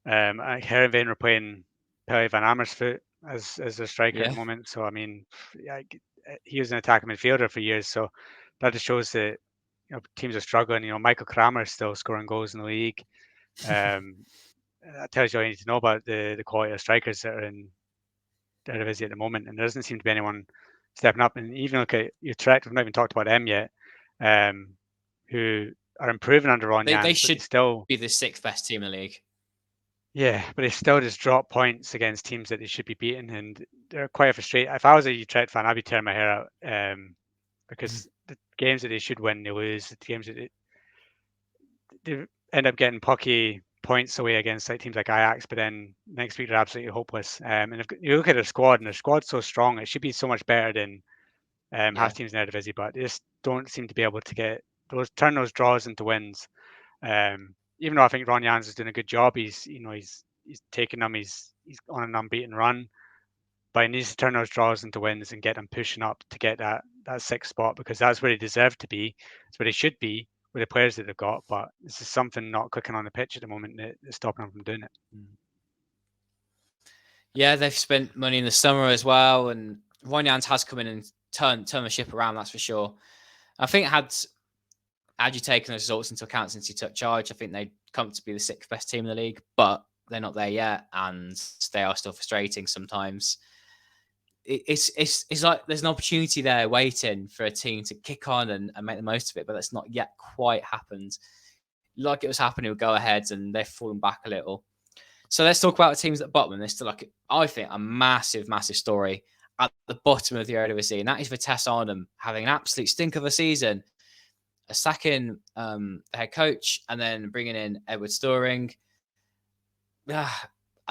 Heerenveen were playing Pelle van Amersfoort as their striker at the moment. So, I mean, he was an attacking midfielder for years. So that just shows that teams are struggling. Michael Kramer is still scoring goals in the league. That tells you all you need to know about the quality of strikers that are in the Eredivisie at the moment. And there doesn't seem to be anyone stepping up. And even look at Utrecht, we've not even talked about them yet, who are improving under Ron Jans. They should still be the 6th best team in the league. Yeah, but they still just drop points against teams that they should be beating, and they're quite frustrating. If I was a Utrecht fan, I'd be tearing my hair out, because the games that they should win, they lose. The games that they end up getting pucky points away against teams like Ajax, but then next week they're absolutely hopeless. And if you look at their squad, and their squad's so strong, it should be so much better than half teams in Eredivisie, but they just don't seem to be able to turn those draws into wins. Even though I think Ron Jans is doing a good job, he's taking them, he's on an unbeaten run, but he needs to turn those draws into wins and get them pushing up to get that 6th spot, because that's where they deserve to be. It's where they should be with the players that they've got, but this is something not clicking on the pitch at the moment that's stopping them from doing it. Yeah, they've spent money in the summer as well, and Ron Jans has come in and turned the ship around, that's for sure. I think had you taken those results into account since he took charge, I think they'd come to be the 6th best team in the league, but they're not there yet, and they are still frustrating sometimes. It's like there's an opportunity there waiting for a team to kick on and make the most of it, but that's not yet quite happened. Like it was happening with Go Ahead, and they've fallen back a little. So let's talk about the teams at the bottom, and there's still, like, I think, a massive, massive story at the bottom of the Eredivisie, and that is Vitesse Arnhem having an absolute stink of a season. Sacking the head coach and then bringing in Edward Storing. I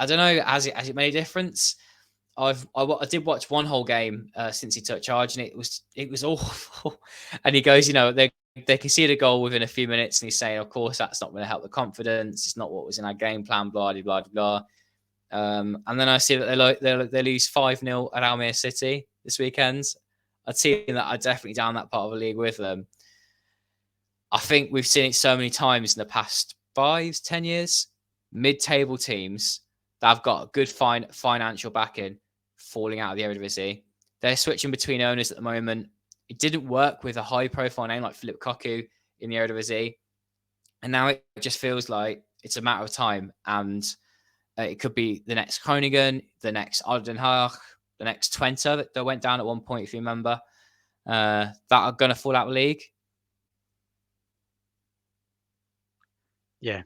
don't know, has it made a difference? I did watch one whole game since he took charge, and it was awful. And he goes, they conceded a goal within a few minutes, and he's saying, of course, that's not going to help the confidence. It's not what was in our game plan, blah, blah, blah, blah. And then I see that they lose 5-0 at Almere City this weekend. A team that I definitely down that part of the league with them. I think we've seen it so many times in the past 5-10 years. Mid-table teams that have got a good financial backing falling out of the Eredivisie. They're switching between owners at the moment. It didn't work with a high-profile name like Philip Cocu in the Eredivisie. And now it just feels like it's a matter of time. And it could be the next Groningen, the next Den Haag, the next Twente that went down at one point, if you remember, that are going to fall out of the league. Yeah,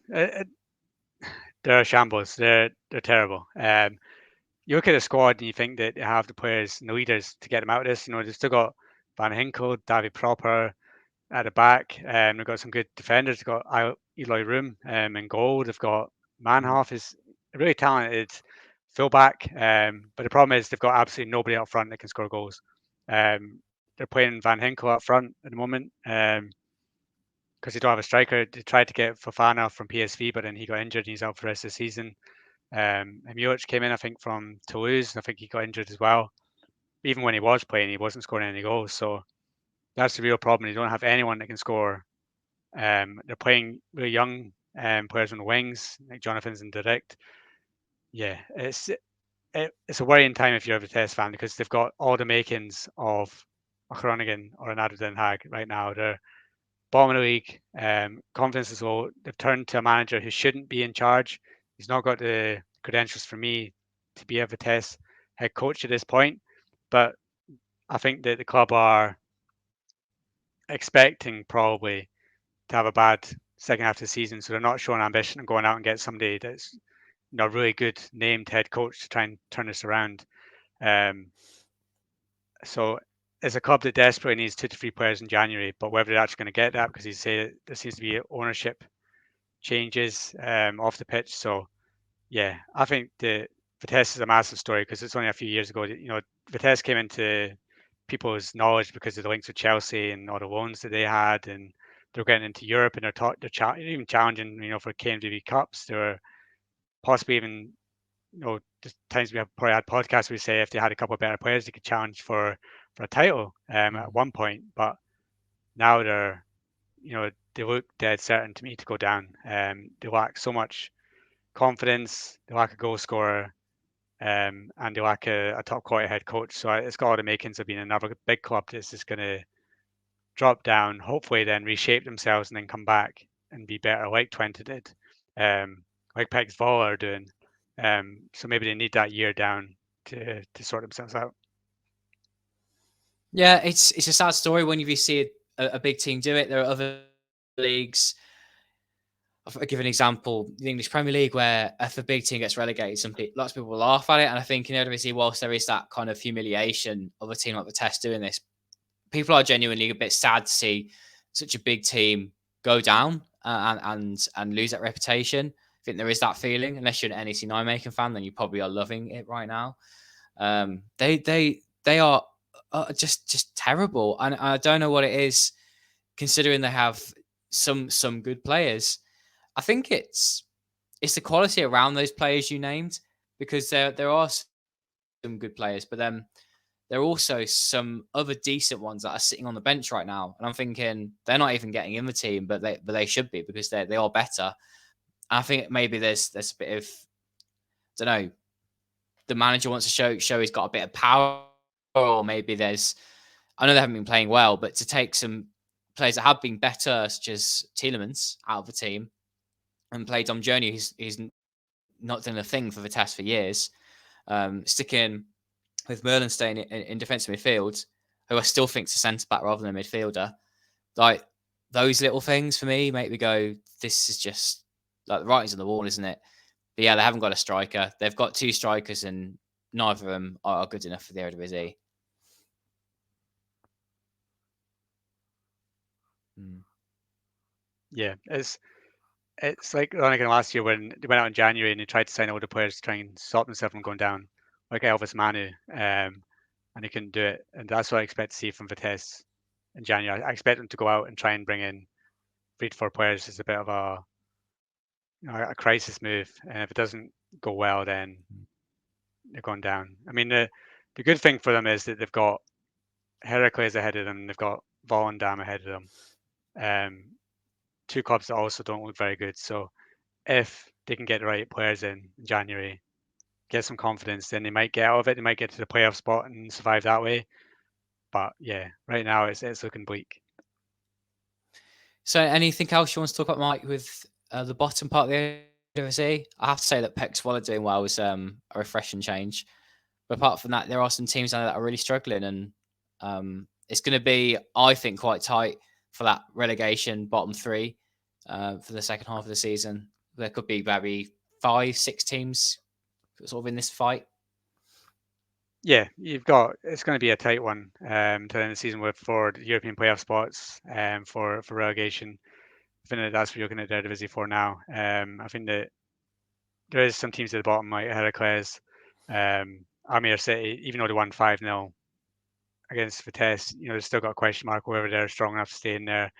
they're a shambles. They're terrible. You look at the squad and you think that they have the players and the leaders to get them out of this. They've still got Van Hinkel, David Proper at the back. They've got some good defenders. They've got Eloy Room in goal. They've got Manhoff is a really talented fullback. But the problem is they've got absolutely nobody up front that can score goals. They're playing Van Hinkel up front at the moment because they don't have a striker. They tried to get Fofana from PSV, but then he got injured and he's out for the rest of the season. Milic came in, I think, from Toulouse. I think he got injured as well. Even when he was playing, he wasn't scoring any goals. So that's the real problem. You don't have anyone that can score. They're playing really young players on the wings, like Jonathan's and Direct. Yeah, it's a worrying time if you're a Vitesse fan because they've got all the makings of a Groningen or an Ado Den Haag right now. They're bottom of the league. Confidence is low. They've turned to a manager who shouldn't be in charge. He's not got the credentials for me to be a Vitesse head coach at this point. But I think that the club are expecting probably to have a bad second half of the season, so they're not showing ambition and going out and get somebody that's a really good named head coach to try and turn this around. So it's a club that desperately needs 2 to 3 players in January, but whether they're actually going to get that, because you say there seems to be ownership changes off the pitch. So yeah, I think the Vitesse is a massive story because it's only a few years ago. Vitesse came into people's knowledge because of the links with Chelsea and all the loans that they had, and they're getting into Europe and they're even challenging, for KMDB Cups. They were possibly even, just times we have probably had podcasts we say if they had a couple of better players, they could challenge for a title at one point. But now they look dead certain to me to go down. They lack so much confidence, they lack a goal scorer, and they lack a top quality head coach. So it's got all the makings of being another big club that's just going to drop down, hopefully then reshape themselves and then come back and be better like Twente did, like Pex Vola are doing. So maybe they need that year down to sort themselves out. Yeah, it's a sad story when you see a big team do it. There are other leagues. I'll give an example: the English Premier League, where if a big team gets relegated, lots of people will laugh at it. And I think in Eredivisie, whilst there is that kind of humiliation of a team like Vitesse doing this, people are genuinely a bit sad to see such a big team go down and lose that reputation. I think there is that feeling. Unless you're an NEC Nijmegen fan, then you probably are loving it right now. They are just terrible, and I don't know what it is, considering they have some good players. I think it's the quality around those players you named, because there are some good players, but then there are also some other decent ones that are sitting on the bench right now, and I'm thinking they're not even getting in the team, but they should be, because they are better. I think maybe there's a bit of, I don't know, the manager wants to show he's got a bit of power, or maybe I know they haven't been playing well, but to take some players that have been better, such as Tielemans, out of the team and play Dom Journey, he's not done a thing for Vitesse for years, sticking with Merlenstein in defensive midfield, who I still think is a centre back rather than a midfielder. Like, those little things for me make me go, this is just like the writing's on the wall, isn't it? But yeah, they haven't got a striker. They've got 2 strikers, and neither of them are good enough for the Eredivisie. Yeah, it's like Groningen last year when they went out in January and they tried to sign all the players to try and stop themselves from going down, like Elvis Manu, and they couldn't do it. And that's what I expect to see from Vitesse in January. I expect them to go out and try and bring in 3 to 4 players as a bit of a crisis move. And if it doesn't go well, then they're going down. I mean, the good thing for them is that they've got Heracles ahead of them, they've got Volendam ahead of them. 2 clubs that also don't look very good. So if they can get the right players in January, get some confidence, then they might get out of it. They might get to the playoff spot and survive that way. But yeah, right now it's looking bleak. So anything else you want to talk about, Mike, with the bottom part of the Eredivisie? I have to say that Pex Vola doing well was a refreshing change. But apart from that, there are some teams that are really struggling, and it's going to be, I think, quite tight for that relegation bottom 3. for the second half of the season. There could be maybe 5-6 teams sort of in this fight. Yeah, it's going to be a tight one to end the season for the European playoff spots for relegation. I think that's what you're looking at Eredivisie for now. I think that there is some teams at the bottom like Heracles, Almere City, even though they won 5-0 against Vitesse, they've still got a question mark whether they're strong enough to stay in there.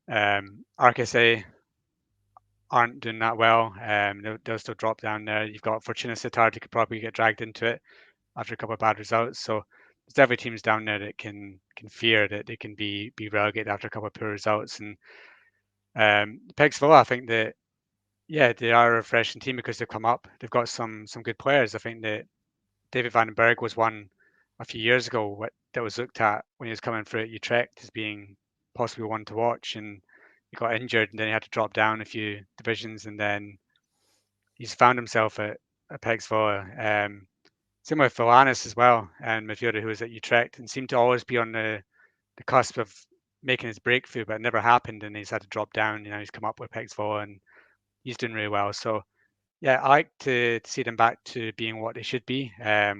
RKC aren't doing that well. They'll still drop down there. You've got Fortuna Sittard who could probably get dragged into it after a couple of bad results. So there's definitely teams down there that can fear that they can be relegated after a couple of poor results. And Pegsville, I think that they are a refreshing team because they've come up. They've got some good players. I think that David Van den Berg was one a few years ago that was looked at when he was coming through at Utrecht as being possibly one to watch, and he got injured and then he had to drop down a few divisions, and then he's found himself at Pegsville. Same with Villanis as well, and midfielder who was at Utrecht and seemed to always be on the cusp of making his breakthrough, but it never happened, and he's had to drop down. He's come up with Pegsville and he's doing really well. So yeah, I like to see them back to being what they should be,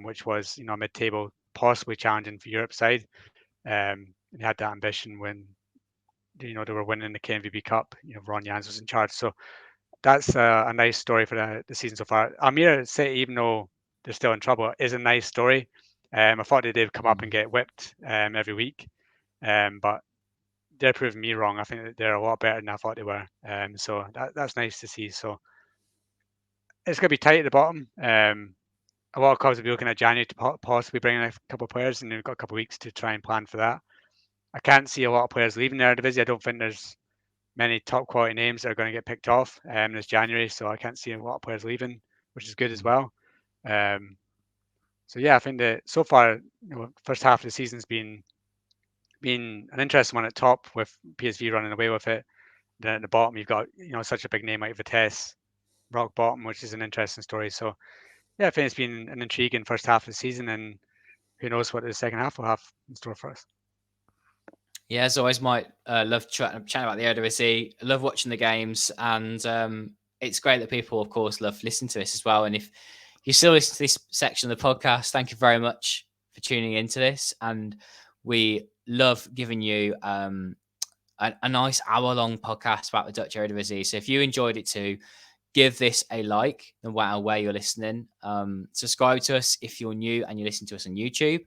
which was mid-table, possibly challenging for Europe side. They had that ambition when they were winning the KNVB Cup. Ron Jans was in charge, so that's a nice story for the season so far. Almere City, even though they're still in trouble, is a nice story. I thought they'd come up and get whipped every week, but they're proving me wrong. I think that they're a lot better than I thought they were. So that's nice to see. So it's going to be tight at the bottom. A lot of clubs will be looking at January to possibly bring in a couple of players, and they've got a couple of weeks to try and plan for that. I can't see a lot of players leaving the Eredivisie. I don't think there's many top quality names that are going to get picked off this January, so I can't see a lot of players leaving, which is good as well. So yeah, I think that so far, first half of the season's been an interesting one at top with PSV running away with it. Then at the bottom, you've got such a big name like Vitesse, rock bottom, which is an interesting story. So yeah, I think it's been an intriguing first half of the season, and who knows what the second half will have in store for us. Yeah, as always, Mike, love chatting about the Eredivisie. Love watching the games, and it's great that people, of course, love listening to this as well. And if you still listen to this section of the podcast, thank you very much for tuning into this. And we love giving you a nice hour-long podcast about the Dutch Eredivisie. So if you enjoyed it too, give this a like, no matter where you're listening. Subscribe to us if you're new and you listen to us on YouTube.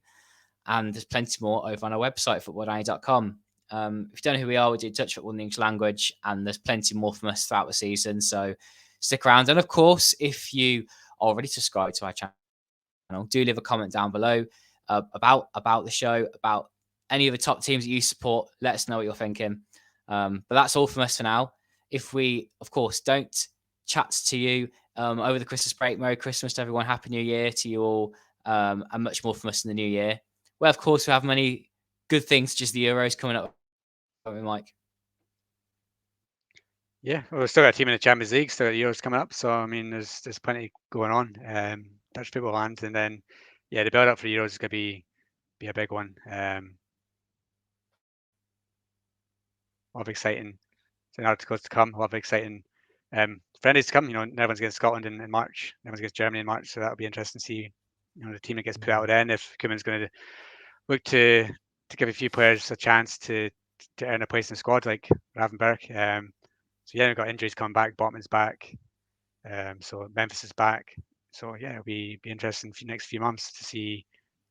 And there's plenty more over on our website, football-oranje.com. If you don't know who we are, we do Dutch football in the English language, and there's plenty more from us throughout the season. So stick around. And of course, if you are already subscribed to our channel, do leave a comment down below about the show, about any of the top teams that you support. Let us know what you're thinking. But that's all from us for now. If we, of course, don't chat to you over the Christmas break, Merry Christmas to everyone, Happy New Year to you all, and much more from us in the new year. Well, of course, we have many good things, just the Euros coming up, Mike. Yeah, well, we've still got a team in the Champions League, still got the Euros coming up. So, I mean, there's plenty going on. Dutch people land, and then, yeah, the build up for the Euros is going to be a big one. A lot of exciting articles to come, a lot of exciting friendlies to come. Netherlands against Scotland in March, Netherlands against Germany in March. So that'll be interesting to see, the team that gets put out then, if Koeman's going to look to give a few players a chance to earn a place in the squad, like Ravenberg. So yeah, we've got injuries coming back. Botman's back. So Memphis is back. So yeah, it'll be interesting for the next few months to see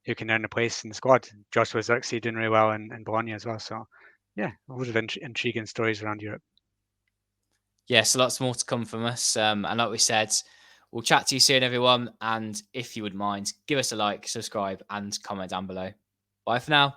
who can earn a place in the squad. Joshua Zirkzee doing really well in Bologna as well. So yeah, a lot of intriguing stories around Europe. Yes, lots more to come from us. And like we said, we'll chat to you soon, everyone. And if you would mind, give us a like, subscribe, and comment down below. Bye for now.